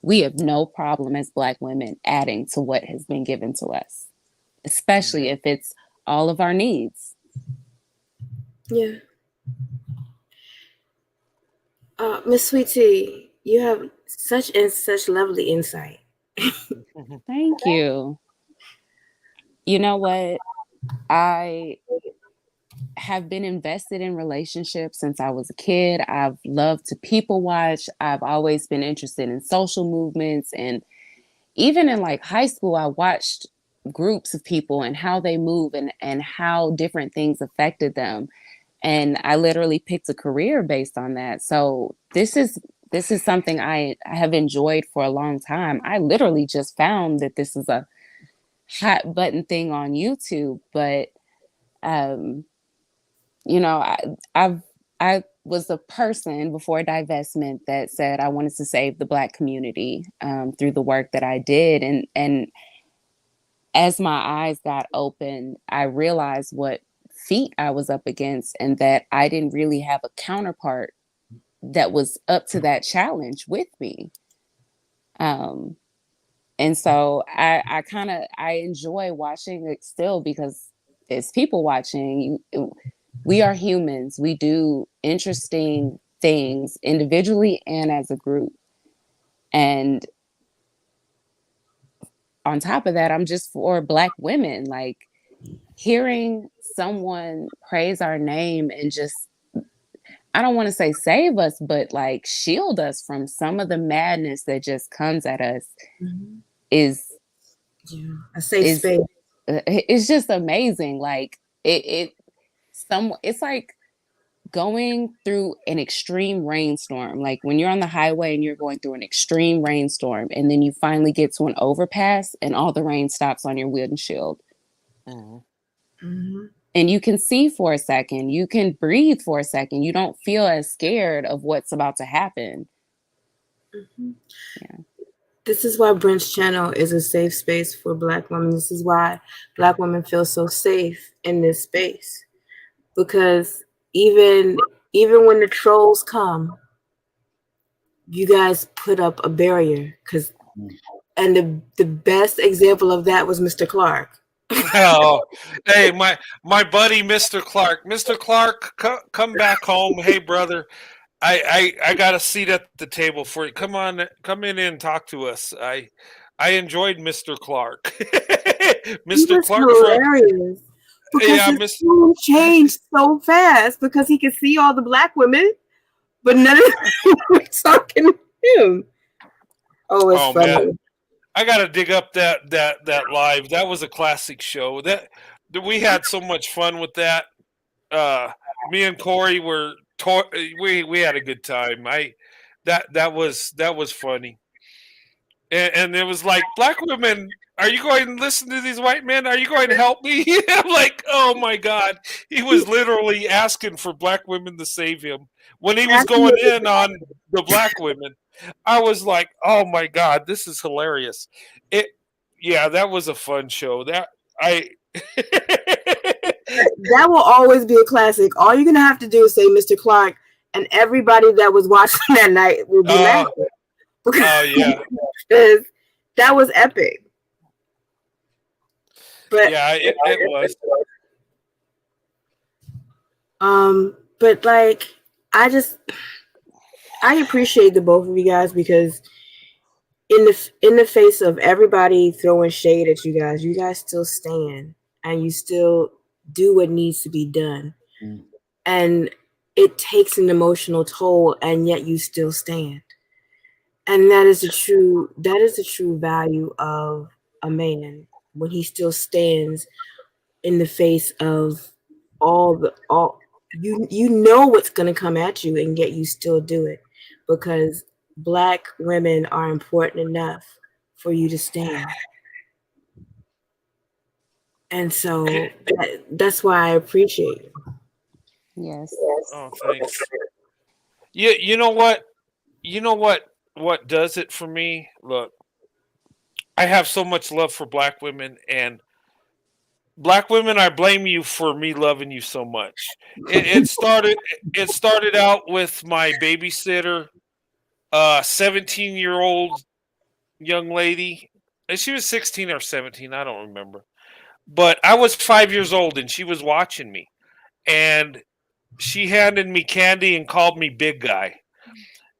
We have no problem as Black women adding to what has been given to us, especially if it's all of our needs. Yeah. Miss Sweetie, you have such lovely insight. Thank you. You know what? I have been invested in relationships since I was a kid. I've loved to people watch. I've always been interested in social movements. And even in like high school, I watched groups of people and how they move and how different things affected them. And I literally picked a career based on that. So this is something I have enjoyed for a long time. I literally just found that this is a hot button thing on YouTube, but you know, I was a person before divestment that said I wanted to save the Black community through the work that I did, and as my eyes got open, I realized what feat I was up against, and that I didn't really have a counterpart that was up to that challenge with me. And so I enjoy watching it still, because it's people watching. We are humans. We do interesting things individually and as a group. And on top of that, I'm just for Black women, like hearing someone praise our name and just, I don't want to say save us, but like shield us from some of the madness that just comes at us is a safe space. It's just amazing. Like it's like going through an extreme rainstorm. Like when you're on the highway and you're going through an extreme rainstorm, and then you finally get to an overpass and all the rain stops on your windshield. And you can see for a second, you can breathe for a second. You don't feel as scared of what's about to happen. Yeah. This is why Brent's channel is a safe space for Black women. This is why Black women feel so safe in this space. Because even when the trolls come, you guys put up a barrier. And the best example of that was Mr. Clark. Oh, hey, my buddy, Mr. Clark. Mr. Clark, come back home. Hey, brother. I got a seat at the table for you. Come on, come in and talk to us. I enjoyed Mr. Clark. He Mr. was Clark from hilarious because yeah, his Miss tone changed so fast because he could see all the black women, but none of them were talking to him. Oh, it's Oh man, funny. I got to dig up that live. That was a classic show. That we had so much fun with that. Me and Corey we had a good time. I that was funny. And it was like, black women, are you going to listen to these white men? Are you going to help me? I'm like, oh my god, he was literally asking for black women to save him when he was going in on the black women. I was like, oh my god, this is hilarious. It Yeah, that was a fun show. That I That will always be a classic. All you're gonna have to do is say Mr. Clark, and everybody that was watching that night will be laughing oh yeah. because that was epic. But Yeah, it was. but like I appreciate the both of you guys because in the face of everybody throwing shade at you guys still stand and you still do what needs to be done. And it takes an emotional toll, and yet you still stand. And that is the true value of a man, when he still stands in the face of all you know what's going to come at you, and yet you still do it because black women are important enough for you to stand. And so that's why I appreciate you. Yes. Oh, thanks. You know what? You know what does it for me? Look, I have so much love for black women, and black women, I blame you for me loving you so much. It started out with my babysitter, 17-year-old young lady. She was 16 or 17, I don't remember. But I was 5 years old and she was watching me. And she handed me candy and called me big guy.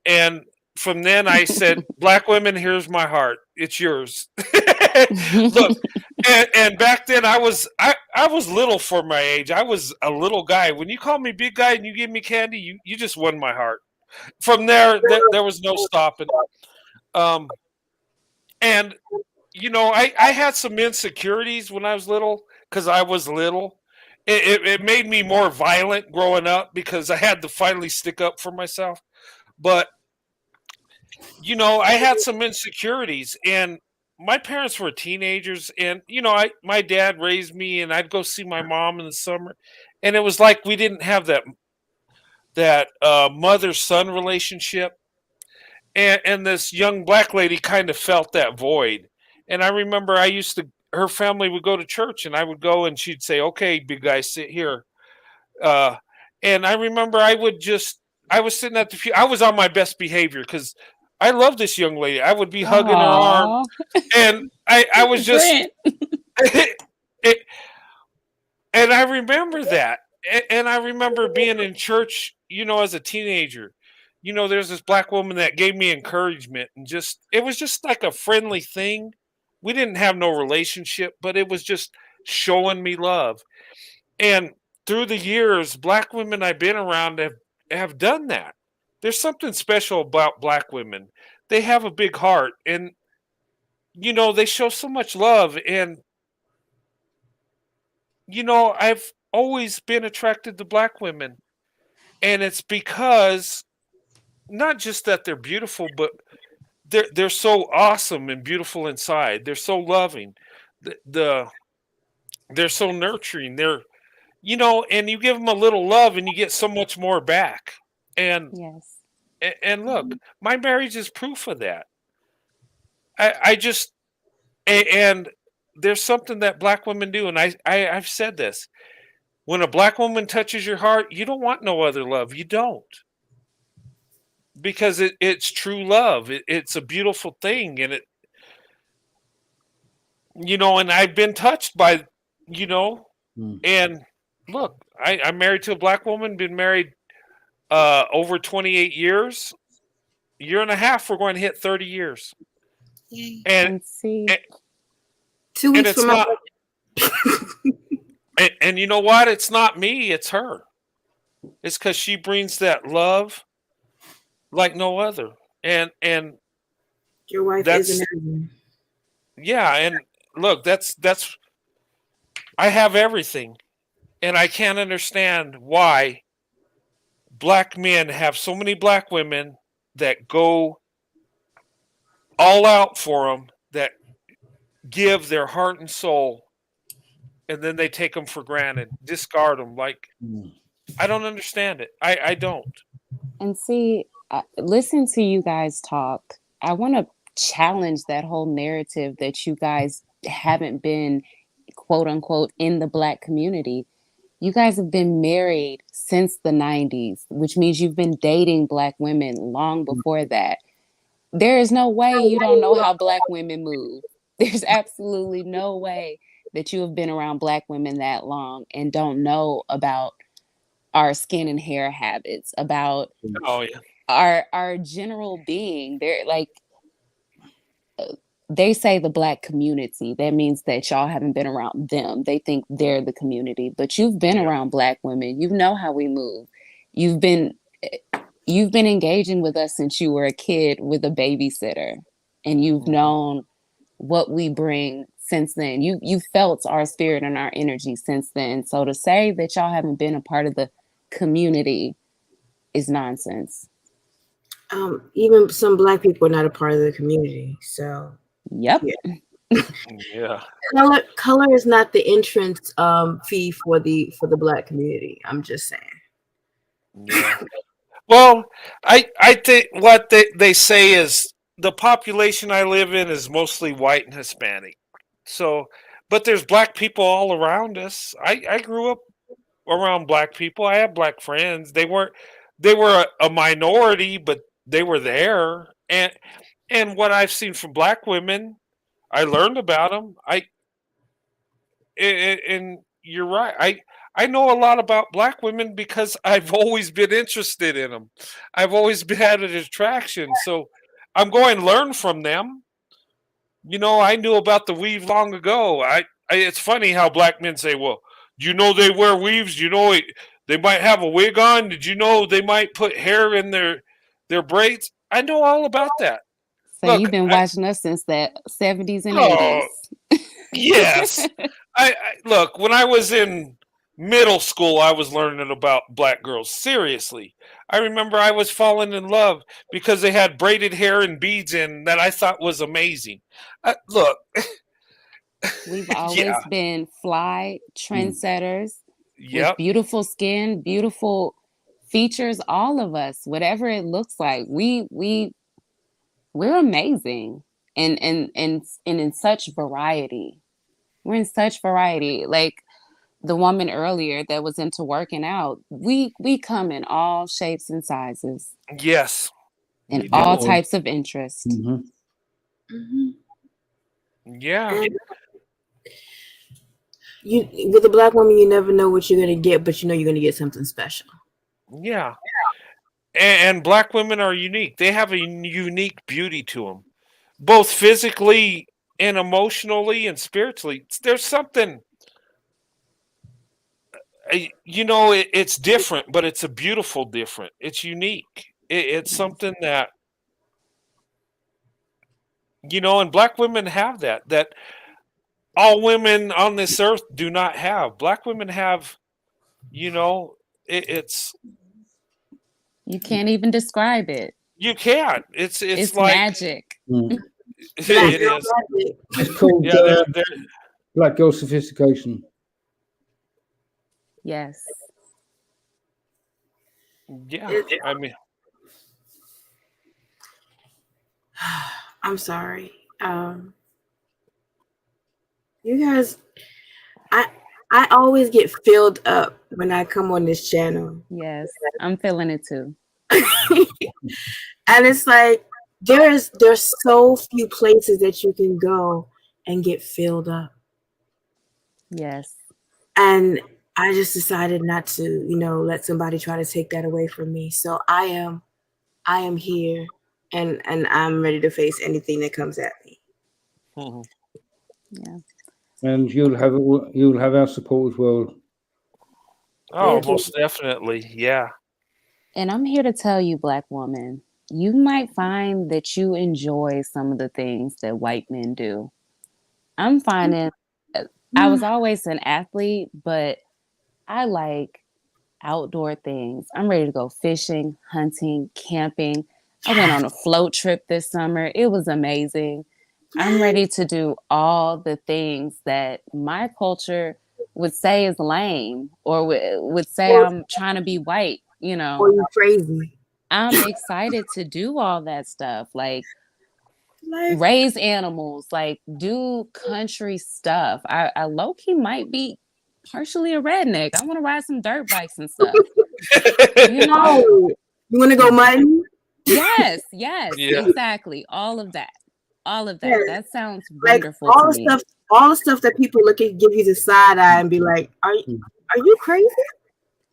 And from then I said, black women, here's my heart. It's yours. Look, and back then I was little for my age. I was a little guy. When you called me big guy and you gave me candy, you just won my heart. From there was no stopping. Um, and I had some insecurities when I was little because I was little. It made me more violent growing up because I had to finally stick up for myself. But I had some insecurities, and my parents were teenagers, and my dad raised me, and I'd go see my mom in the summer, and it was like we didn't have that mother son relationship, and this young black lady kind of felt that void. And I remember her family would go to church, and I would go, and she'd say, "Okay, big guy, sit here." Uh, and I remember I was sitting at the pew. I was on my best behavior because I love this young lady. I would be hugging her arm, and I was just, it, and I remember that, and I remember being in church, as a teenager. There's this black woman that gave me encouragement, and it was just like a friendly thing. We didn't have no relationship, but it was just showing me love. And through the years, black women I've been around have done that. There's something special about black women. They have a big heart, and they show so much love. And I've always been attracted to black women, and it's because not just that they're beautiful, but they're so awesome and beautiful inside. They're so loving. They're so nurturing. And you give them a little love, and you get so much more back. And Yes. and look, my marriage is proof of that. And there's something that black women do, and I've said this. When a black woman touches your heart, you don't want no other love. You don't. Because it's true love. It's a beautiful thing, and I've been touched by, and look, I'm married to a black woman, been married over 28 years, year and a half, we're going to hit 30 years. And see, 2 weeks it's from my and you know what? It's not me, it's her. It's because she brings that love like no other. And your wife that's is amazing. yeah, and look, that's I have everything. And I can't understand why black men have so many black women that go all out for them, that give their heart and soul, and then they take them for granted, discard them. Like, I don't understand it. I don't. and see, listen to you guys talk. I want to challenge that whole narrative that you guys haven't been, quote unquote, in the black community. You guys have been married since the 90s, which means you've been dating black women long before that. There is no way you don't know how black women move. There's absolutely no way that you have been around black women that long and don't know about our skin and hair habits, about Oh yeah. our general being. They're like, they say the black community. That means that y'all haven't been around them. They think they're the community, but you've been around black women. You know how we move. You've been engaging with us since you were a kid with a babysitter, and you've known what we bring since then. You felt our spirit and our energy since then. So to say that y'all haven't been a part of the community is nonsense. Even some black people are not a part of the community. So yep. Yeah. Color is not the entrance fee for the black community. I'm just saying. Yeah. Well, I think what they say is the population I live in is mostly white and Hispanic. So, but there's black people all around us. I grew up around black people. I had black friends. They were a minority, but they were there. And what I've seen from black women, I learned about them. And you're right. I know a lot about black women because I've always been interested in them. I've always had an attraction. So I'm going to learn from them. You know, I knew about the weave long ago. It's funny how black men say, "Well, do you know they wear weaves? Do you know they might have a wig on? Did you know they might put hair in their braids?" I know all about that. So Look, you've been watching us since the 70s and oh, 80s. yes. I look, when I was in middle school, I was learning about black girls. Seriously. I remember I was falling in love because they had braided hair and beads in that I thought was amazing. Look. We've always been fly trendsetters with beautiful skin, beautiful features, all of us, whatever it looks like. We're amazing and in such variety. We're in such variety. Like the woman earlier that was into working out, we come in all shapes and sizes. Yes. And all types of interest. Yeah. With a black woman, you never know what you're gonna get, but you know you're gonna get something special. Yeah. And black women are unique. They have a unique beauty to them, both physically and emotionally and spiritually. There's something, you know, it's different, but it's a beautiful different. It's unique. It's something that, you know, and black women have that all women on this earth do not have. Black women have, you know, it's you can't even describe it. You can't. It's like magic. It is. It's called black girl sophistication. Yes. Yeah. I mean, I'm sorry. You guys, I always get filled up when I come on this channel. Yes, I'm feeling it too. And it's like there's so few places that you can go and get filled up. Yes. And I just decided not to, let somebody try to take that away from me. So I am here, and I'm ready to face anything that comes at me. Mhm. Yeah. And you'll have our support as well. Oh, Thank you. most definitely. Yeah. And I'm here to tell you, Black woman, you might find that you enjoy some of the things that white men do. I'm finding I was always an athlete, but I like outdoor things. I'm ready to go fishing, hunting, camping. I went on a float trip this summer. It was amazing. I'm ready to do all the things that my culture would say is lame or would say Or, I'm trying to be white, or you crazy. I'm excited to do all that stuff. Like Like, raise animals, like do country stuff. I low key might be partially a redneck. I want to ride some dirt bikes and stuff. You know? oh, you want to go mutton? Yes, Yeah. exactly. All of that. All of Yeah. that. That sounds Like wonderful to me. all the stuff that people look at, give you the side eye and be like, are you crazy?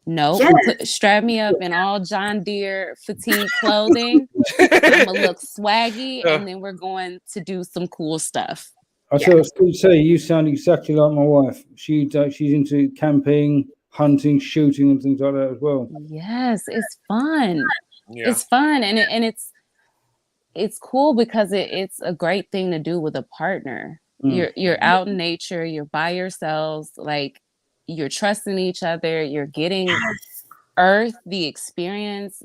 Nope. Yes. Strap me up in all John Deere fatigue clothing. I'm gonna look swaggy, and then we're going to do some cool stuff. I was going to say, you sound exactly like my wife. She's into camping, hunting, shooting, and things like that as well. Yes, it's fun. Yeah. It's fun, and it's cool because it's a great thing to do with a partner. You're out in nature, you're by yourselves, like you're trusting each other, you're getting the experience,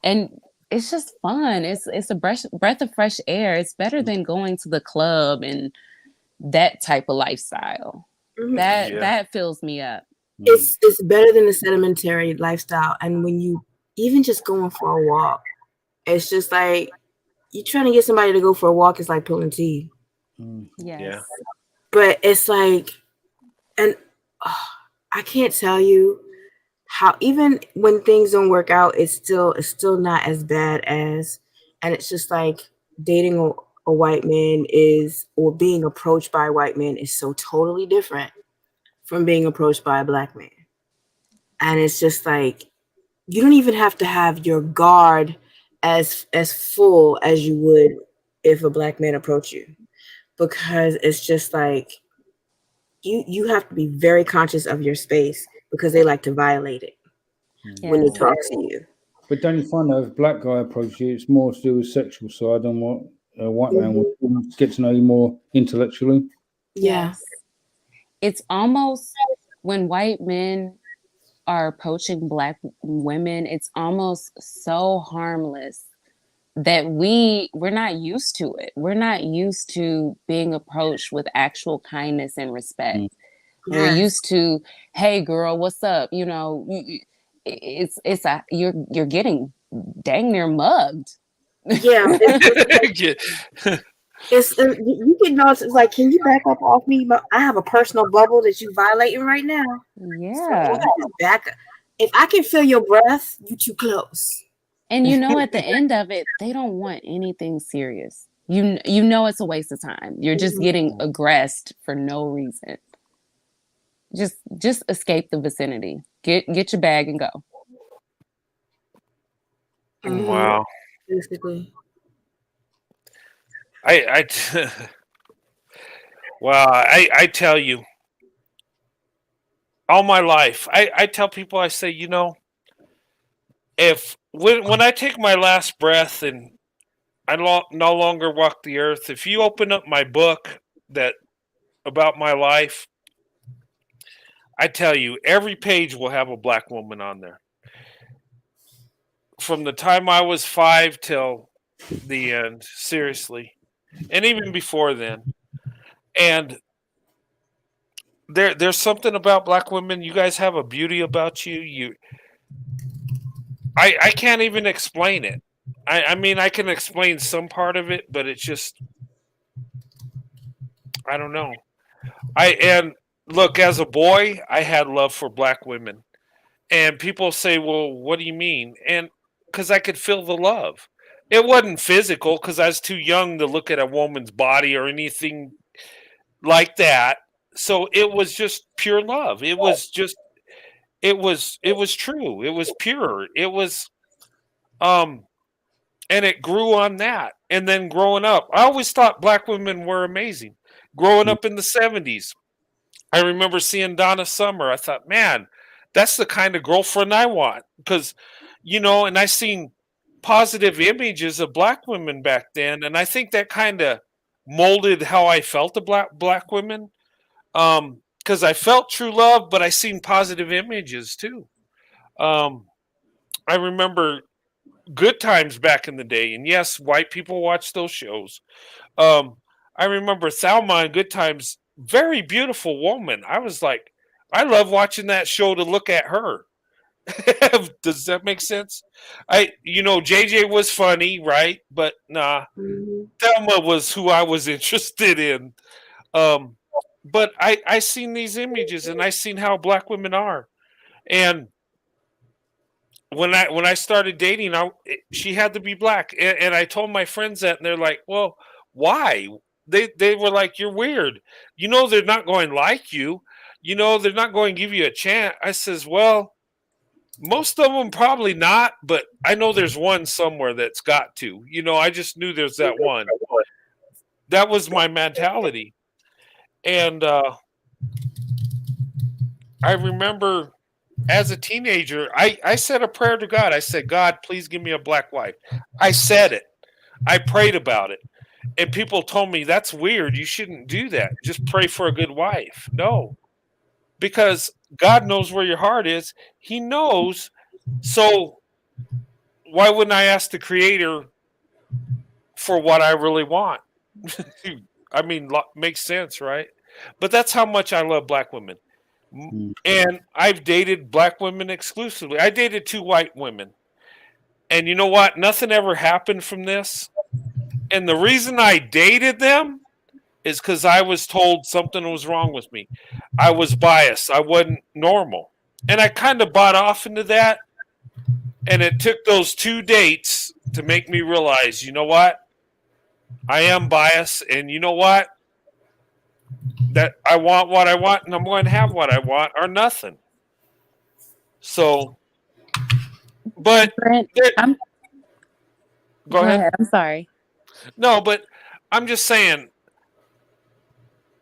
and it's just fun. It's a breath of fresh air. It's better than going to the club and that type of lifestyle. That fills me up. It's better than the sedimentary lifestyle. And when you even just going for a walk, it's just like you trying to get somebody to go for a walk is like pulling teeth. Yes. Yeah. But it's like, and I can't tell you how even when things don't work out, it's still not as bad as, and it's just like dating a white man or being approached by a white man is so totally different from being approached by a black man. And it's just like you don't even have to have your guard as full as you would if a black man approached you, because it's just like you have to be very conscious of your space because they like to violate it when they talk to you. But don't you find that if a black guy approaches you, it's more to do with sexual side than what a white man would get to know you more intellectually? Yeah. Yes. It's almost when white men are approaching black women, it's almost so harmless that we're not used to it. We're not used to being approached with actual kindness and respect. We're used to, hey girl, what's up? It's you're getting dang near mugged. Yeah. It's you get noticed. It's like, can you back up off me? I have a personal bubble that you violating right now. Yeah. So back up. If I can feel your breath, you too close. And at the end of it, they don't want anything serious. You know it's a waste of time. You're just getting aggressed for no reason. Just escape the vicinity. Get your bag and go. Wow. Basically. Well, I tell you, all my life, I tell people, I say, if when I take my last breath and I no longer walk the earth, if you open up my book that about my life, I tell you, every page will have a black woman on there. From the time I was 5 till the end, seriously, and even before then. And there's something about black women. You guys have a beauty about you. I can't even explain it. I mean, I can explain some part of it, but it's just, I don't know. And look, as a boy, I had love for black women, and people say, "Well, what do you mean?" And because I could feel the love. It wasn't physical because I was too young to look at a woman's body or anything like that. So it was just pure love. It was just it was true. It was pure. It was um and it grew on that. And then growing up, I always thought black women were amazing. Growing up in the 70s, I remember seeing Donna Summer. I thought, man, that's the kind of girlfriend I want. Because, and I seen positive images of black women back then. And I think that kind of molded how I felt about black women. Because I felt true love, but I seen positive images too. Um, I remember Good Times back in the day. And yes, white people watch those shows. Um, I remember Thelma in Good Times, very beautiful woman. I was like, I love watching that show to look at her. Does that make sense? JJ was funny, right? But nah, Mhm. Thelma was who I was interested in. Um, but I seen these images and I seen how black women are. And when I started dating, she had to be black, and I told my friends that, and they're like, "Well, why?" They were like, "You're weird. They're not going to like you. They're not going to give you a chance." I says, "Well, most of them probably not, but I know there's one somewhere that's got to. I just knew there's that one. That was my mentality, and I remember." As a teenager, I said a prayer to God. I said, God, please give me a black wife. I said it. I prayed about it. And people told me, that's weird. You shouldn't do that. Just pray for a good wife. No, because God knows where your heart is. He knows. So why wouldn't I ask the Creator for what I really want? I mean, makes sense, right? But that's how much I love black women. And I've dated black women exclusively. I dated 2 white women. And you know what? Nothing ever happened from this. And the reason I dated them is because I was told something was wrong with me. I was biased. I wasn't normal. And I kind of bought off into that. And it took those 2 dates to make me realize, you know what? I am biased. And you know what? That I want what I want and I'm going to have what I want or nothing. So, but Brent, go ahead. I'm sorry. No, but I'm just saying,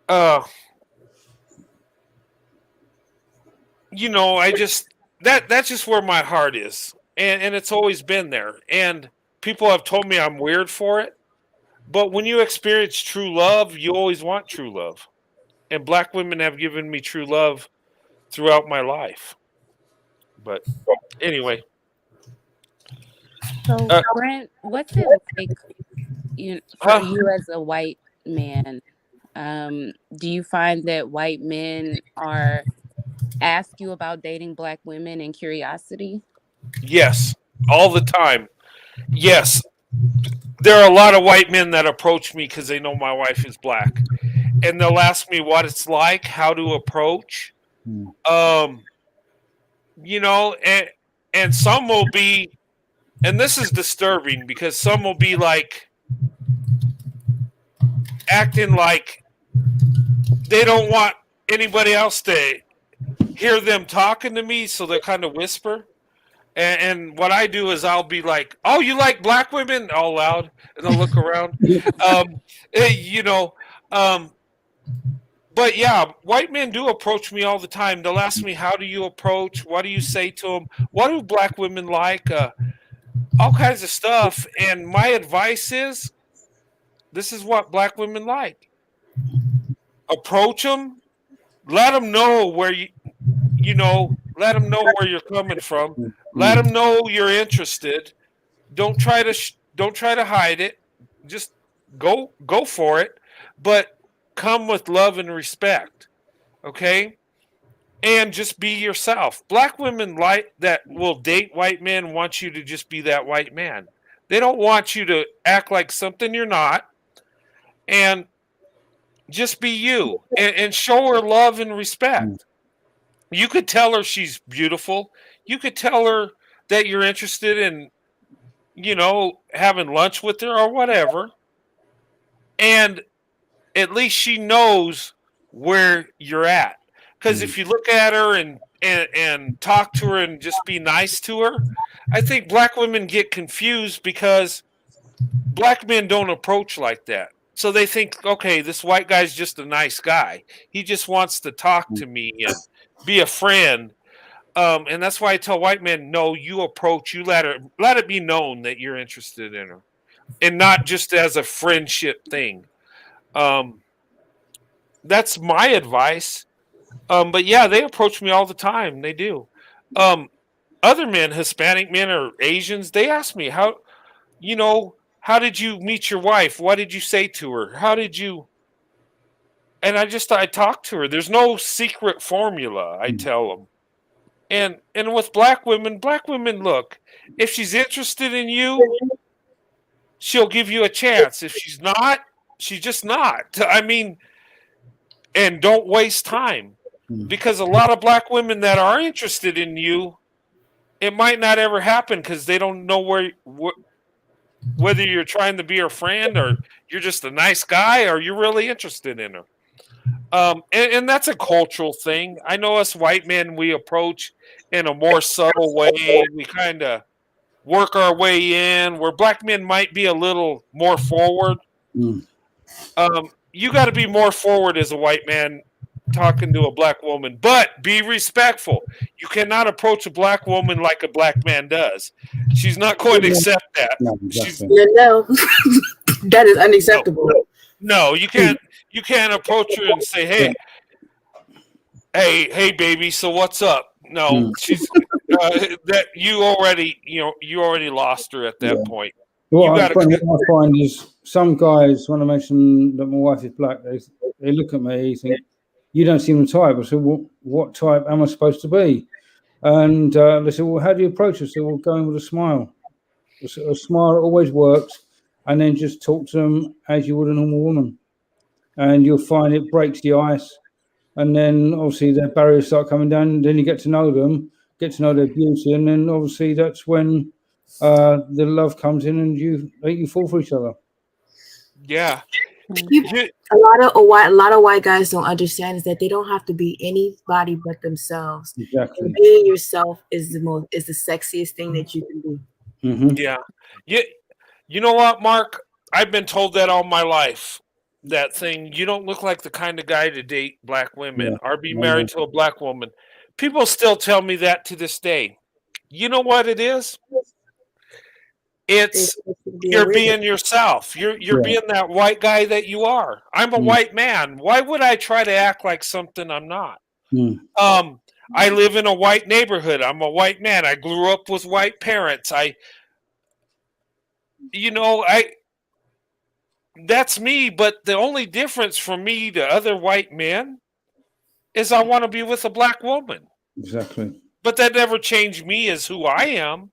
I just that's just where my heart is. And it's always been there. And people have told me I'm weird for it. But when you experience true love, you always want true love. And black women have given me true love throughout my life. But anyway. So, Brent, what's it like for you as a white man? Do you find that white men ask you about dating black women in curiosity? Yes, all the time. Yes. There are a lot of white men that approach me because they know my wife is black. And they'll ask me what it's like, how to approach. And some will be, and this is disturbing because some will be like acting like they don't want anybody else to hear them talking to me, so they kind of whisper. And what I do is I'll be like, "Oh, you like black women?" All loud, and I'll look around. you know, um, but yeah, white men do approach me all the time. They'll ask me, "How do you approach? What do you say to them? What do black women like?" All kinds of stuff. And my advice is, this is what black women like. Approach them. Let them know where let them know where you're coming from. Let them know you're interested. Don't try to hide it. Just go for it, but come with love and respect. Okay? And just be yourself. Black women like that will date white men want you to just be that white man. They don't want you to act like something you're not. And just be you and show her love and respect. You could tell her she's beautiful. You could tell her that you're interested in, having lunch with her or whatever. And at least she knows where you're at. Because if you look at her and and talk to her and just be nice to her. I think black women get confused because black men don't approach like that. So they think, okay, this white guy's just a nice guy. He just wants to talk to me and be a friend. And that's why I tell white men, no, you approach, you let it be known that you're interested in her, and not just as a friendship thing. That's my advice. But yeah, they approach me all the time. They do. Other men, Hispanic men or Asians, they ask me how did you meet your wife? What did you say to her? How did you? And I talk to her. There's no secret formula. I tell them. And with black women, look, if she's interested in you, she'll give you a chance. If she's not, she's just not. I mean, and don't waste time, because a lot of black women that are interested in you, it might not ever happen because they don't know whether you're trying to be her friend or you're just a nice guy or you're really interested in her. And that's a cultural thing. I know us white men, we approach in a more subtle way. We kind of work our way in, where black men might be a little more forward. You got to be more forward as a white man talking to a black woman, but be respectful. You cannot approach a black woman like a black man does. She's not going to accept that. No, exactly. No. That is unacceptable. No, you can't. You can't approach her and say, hey, baby. So what's up? No, she's that you already lost her at that point. What I find is some guys, when I mention that my wife is black, they look at me, think, you don't seem the type. I said, well, what type am I supposed to be? And they said, well, how do you approach us? I said, well, go in with a smile. A smile always works. And then just talk to them as you would a normal woman. And you'll find it breaks the ice. And then obviously their barriers start coming down. And then you get to know them, get to know their beauty. And then obviously that's when the love comes in and you fall for each other. Yeah. A lot of white guys don't understand is that they don't have to be anybody but themselves. Exactly. And being yourself is the sexiest thing that you can do. Mm-hmm. Yeah. You know what, Mark? I've been told that all my life. That thing, you don't look like the kind of guy to date black women or be married to a black woman. People still tell me that to this day. You know what it is? It's you're being yourself. You're being that white guy that you are. I'm a white man. Why would I try to act like something I'm not? I live in a white neighborhood. I'm a white man. I grew up with white parents. That's me, but the only difference from me to other white men is I want to be with a black woman. Exactly. But that never changed me as who I am.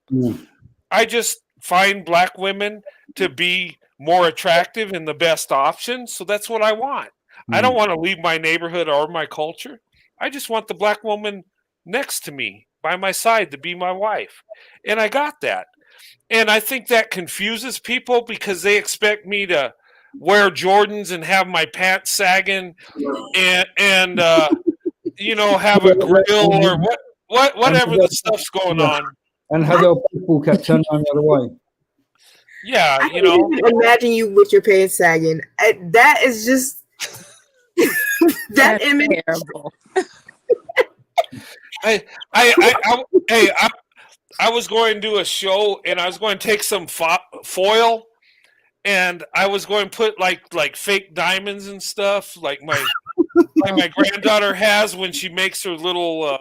I just find black women to be more attractive and the best option. So that's what I want. I don't want to leave my neighborhood or my culture. I just want the black woman next to me, by my side, to be my wife. And I got that. And I think that confuses people because they expect me to wear Jordans and have my pants sagging and have a grill or whatever the stuff's going on. And have your people kept turning on the other way. Yeah, I can imagine you with your pants sagging. That is just that image. Terrible. I was going to do a show and I was going to take some foil and I was going to put like fake diamonds and stuff like my granddaughter has when she makes her little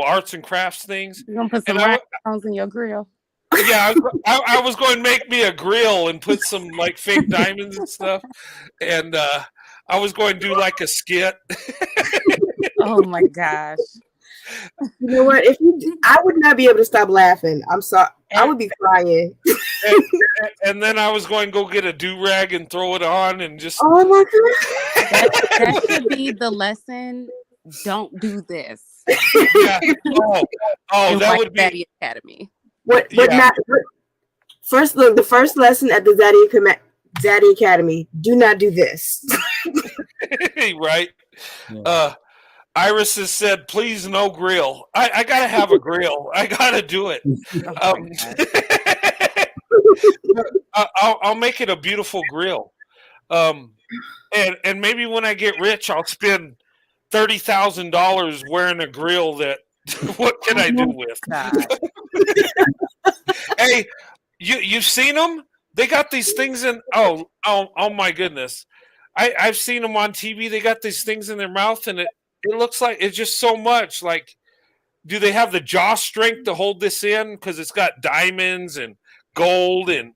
arts and crafts things. You're gonna put some rhinestones in your grill. Yeah, I was going to make me a grill and put some like fake diamonds and stuff, and I was going to do like a skit. Oh my gosh! You know what? I would not be able to stop laughing. I'm sorry. I would be crying. And then I was going to go get a do-rag and throw it on and just. Oh my god! That should be the lesson. Don't do this. Yeah. Oh, that would be Daddy Academy. First, look, the first lesson at the Zaddy Academy: do not do this. Right. Yeah. Iris has said, please no grill. I gotta have a grill. I gotta do it. Oh my God. I'll make it a beautiful grill. And maybe when I get rich, I'll spend $30,000 wearing a grill that. What can I do with? God. Hey, you've seen them? They got these things in. Oh my goodness! I've seen them on TV. They got these things in their mouth, and it looks like it's just so much. Like, do they have the jaw strength to hold this in? Because it's got diamonds and gold and.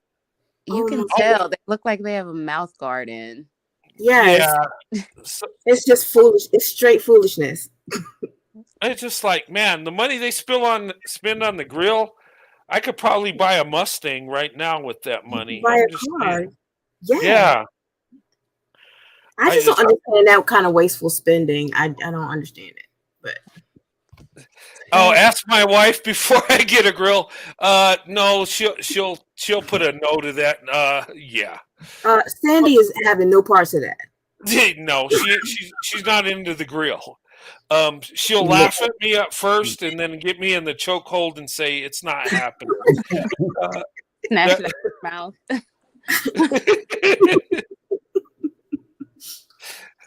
You can tell they look like they have a mouth guard in. Yes. Yeah. So, it's just foolish. It's straight foolishness. it's just like, man, the money they spend on the grill, I could probably buy a Mustang right now with that money. Buy a car. Yeah. I just don't understand that kind of wasteful spending. I don't understand it. But ask my wife before I get a grill. No, she'll put a no to that. Yeah. Sandy is having no parts of that. No, she's not into the grill. She'll laugh at me at first and then get me in the chokehold and say it's not happening. Snatch it out of her mouth.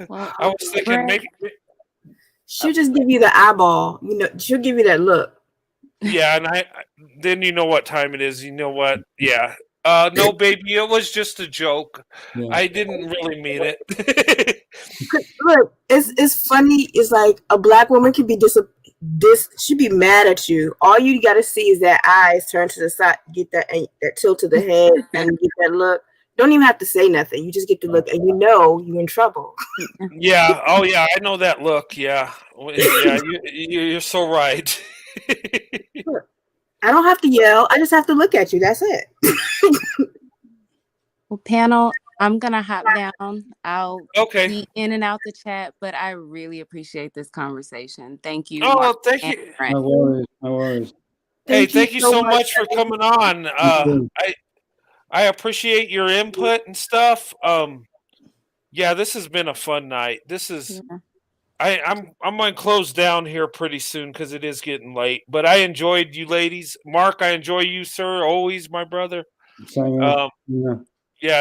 Well, I was thinking maybe she'll just give you the eyeball. She'll give you that look. Yeah, and then you know what time it is. You know what? Yeah. No, baby, it was just a joke. Yeah. I didn't really mean it. Look, it's funny. It's like a black woman can be she'd be mad at you. All you got to see is that eyes turn to the side, get that tilt to the head, and get that look. Don't even have to say nothing. You just get to look, and you're in trouble. Yeah. Oh, yeah. I know that look. Yeah. Yeah. You're so right. I don't have to yell. I just have to look at you. That's it. Well, panel, I'm going to hop down. I'll be in and out the chat, but I really appreciate this conversation. Thank you. Oh, Mark thank you. No worries. Hey, thank you so much for coming on. I appreciate your input and stuff. Yeah, this has been a fun night. This is... Yeah. I'm going to close down here pretty soon because it is getting late. But I enjoyed you ladies. Mark, I enjoy you, sir. Always my brother. Yeah,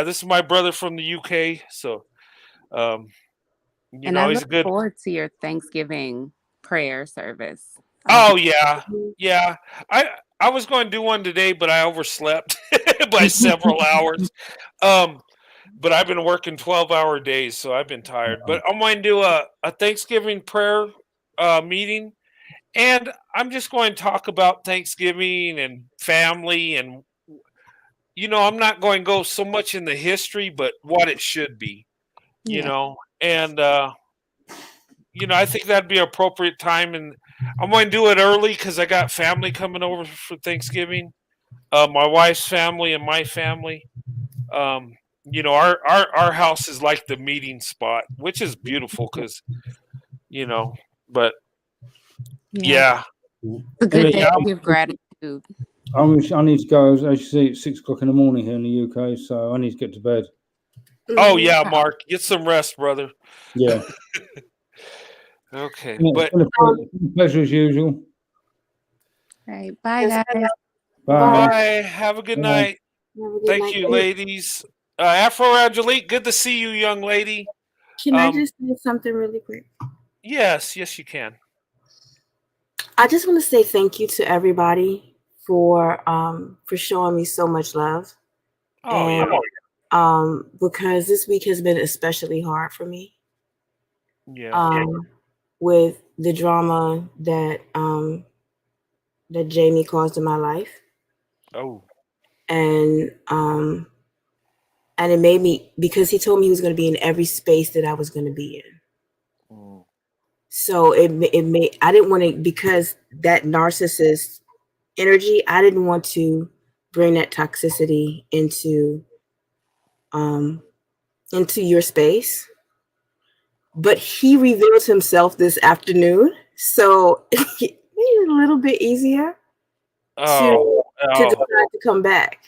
this is my brother from the UK. So, I look forward to your Thanksgiving prayer service. Oh, yeah. Yeah. I was going to do one today, but I overslept by several hours. But I've been working 12-hour days, so I've been tired. But I'm going to do a Thanksgiving prayer meeting, and I'm just going to talk about Thanksgiving and family. And, I'm not going to go so much in the history, but what it should be, you know. And, I think that'd be an appropriate time. And I'm going to do it early because I got family coming over for Thanksgiving, my wife's family and my family. Our house is like the meeting spot, which is beautiful because, but yeah. A good day to give gratitude. I need to go, as you see, it's 6 o'clock in the morning here in the UK, so I need to get to bed. Oh, yeah, Mark. Get some rest, brother. Yeah. Okay. Yeah, but pleasure as usual. All right. Bye, guys. Bye. Have a good night. Thank you, ladies. Afro Angelique, good to see you, young lady. Can I just say something really quick? Yes, you can. I just want to say thank you to everybody for showing me so much love. Because this week has been especially hard for me. Yeah. With the drama that Jamie caused in my life. Oh. And it made me, because he told me he was going to be in every space that I was going to be in. Mm. So it made, I didn't want to, because that narcissist energy, I didn't want to bring that toxicity into your space. But he revealed himself this afternoon, so it made it a little bit easier to decide to come back.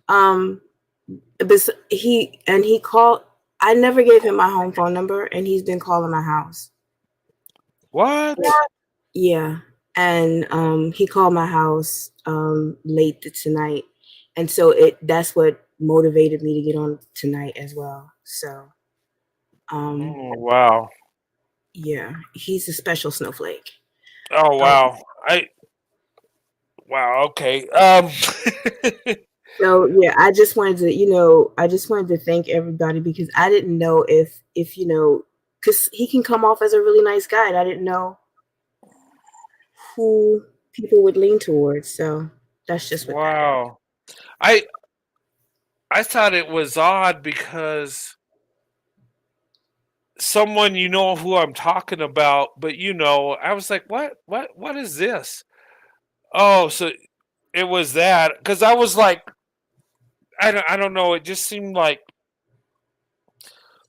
But he called. I never gave him my home phone number, and he's been calling my house. What? Yeah. And he called my house late tonight. And so that's what motivated me to get on tonight as well. So Oh, wow. yeah, he's a special snowflake. Oh, wow. Wow. Okay. So yeah, I just wanted to thank everybody because I didn't know if because he can come off as a really nice guy, and I didn't know who people would lean towards. So that's just what that. Wow. I I thought it was odd because someone you know who I'm talking about, but I was like, what is this? Oh, so it was that because I was like, I don't know. It just seemed like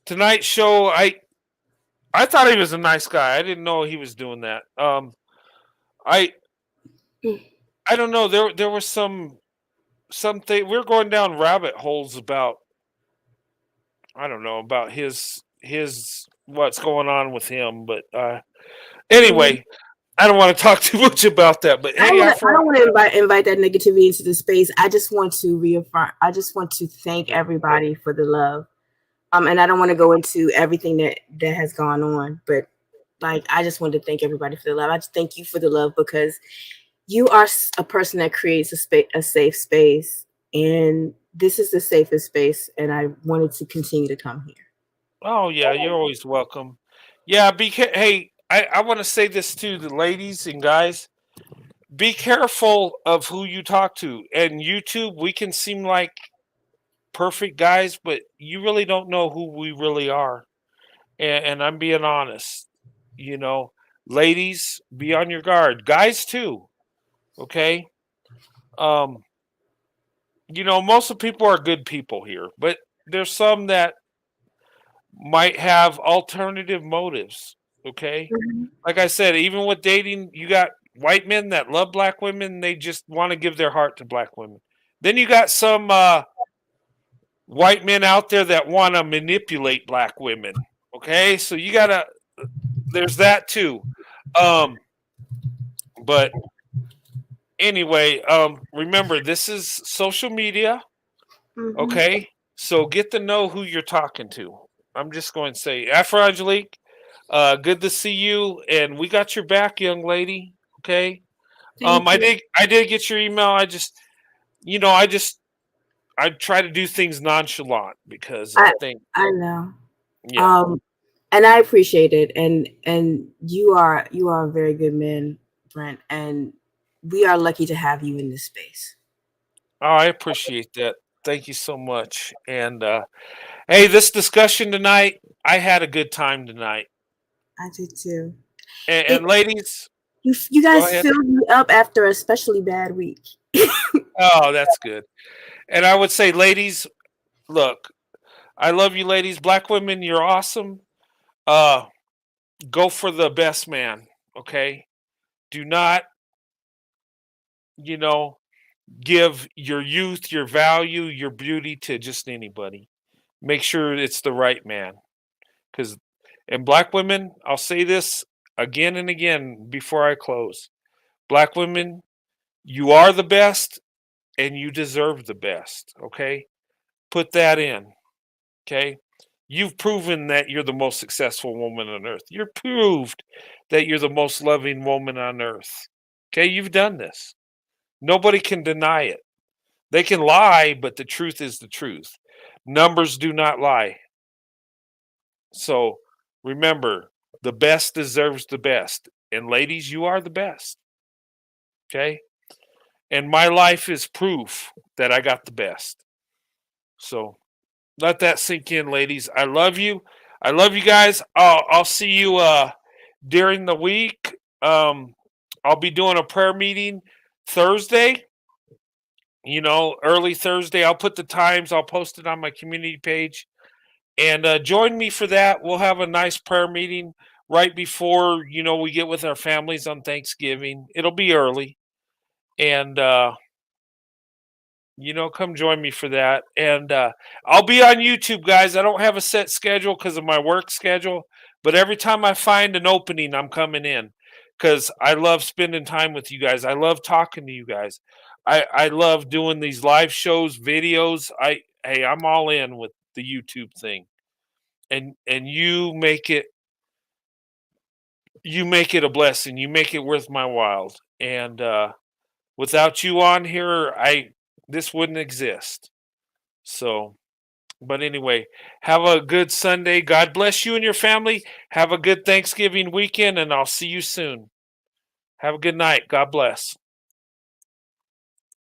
tonight's show. I thought he was a nice guy. I didn't know he was doing that. I I don't know. There was something we were going down rabbit holes about. I don't know about his what's going on with him, but anyway, I don't want to talk too much about that. But I hey, don't want to invite that negativity into the space. I just want to reaffirm. I just want to thank everybody for the love. And I don't want to go into everything that has gone on, but like I just wanted to thank everybody for the love. I just thank you for the love because you are a person that creates a safe space, and this is the safest space. And I wanted to continue to come here. oh yeah, you're always welcome. Yeah, hey, I want to say this to the ladies and guys. Be careful of who you talk to. And YouTube, we can seem like perfect guys, but you really don't know who we really are. And I'm being honest. You know, ladies, be on your guard. Guys too. Okay. Um, most of the people are good people here, but there's some that might have alternative motives. Okay. Like I said, even with dating, you got white men that love black women, they just want to give their heart to black women. Then you got some white men out there that want to manipulate black women. Okay, so there's that too. Um, but anyway, remember this is social media. Okay, so get to know who you're talking to. I'm just going to say, Afro Angelique, good to see you, and we got your back, young lady. Okay. I did get your email. I try to do things nonchalant because I think I know. yeah. And I appreciate it. And you are a very good man, Brent. And we are lucky to have you in this space. Oh, I appreciate that. Thank you so much. And hey, this discussion tonight, I had a good time tonight. I did too. And ladies, You go guys ahead. filled me up after a especially bad week. Oh, that's good. And I would say, ladies, look, I love you, ladies. Black women, you're awesome. Uh, go for the best man. Okay. Do not, you know, give your youth, your value, your beauty to just anybody. Make sure it's the right man. Because, and black women, I'll say this again and again before I close. Black women, you are the best and you deserve the best. Okay. Put that in. Okay. You've proven that you're the most successful woman on earth. You're proved that you're the most loving woman on earth. Okay. You've done this. Nobody can deny it. They can lie, but the truth is the truth. Numbers do not lie. So remember, the best deserves the best. And ladies, you are the best. Okay. And my life is proof that I got the best. So let that sink in, ladies. I love you. I love you guys. I'll see you during the week. I'll be doing a prayer meeting Thursday. Early Thursday. I'll put the times. I'll post it on my community page. And join me for that. We'll have a nice prayer meeting right before we get with our families on Thanksgiving. It'll be early, and come join me for that. And I'll be on YouTube, guys. I don't have a set schedule because of my work schedule, but every time I find an opening, I'm coming in because I love spending time with you guys. I love talking to you guys. I love doing these live shows, videos. I'm all in with the YouTube thing, and you make it a blessing. You make it worth my while. And without you on here, this wouldn't exist. So, but anyway, have a good Sunday. God bless you and your family. Have a good Thanksgiving weekend, and I'll see you soon. Have a good night. God bless.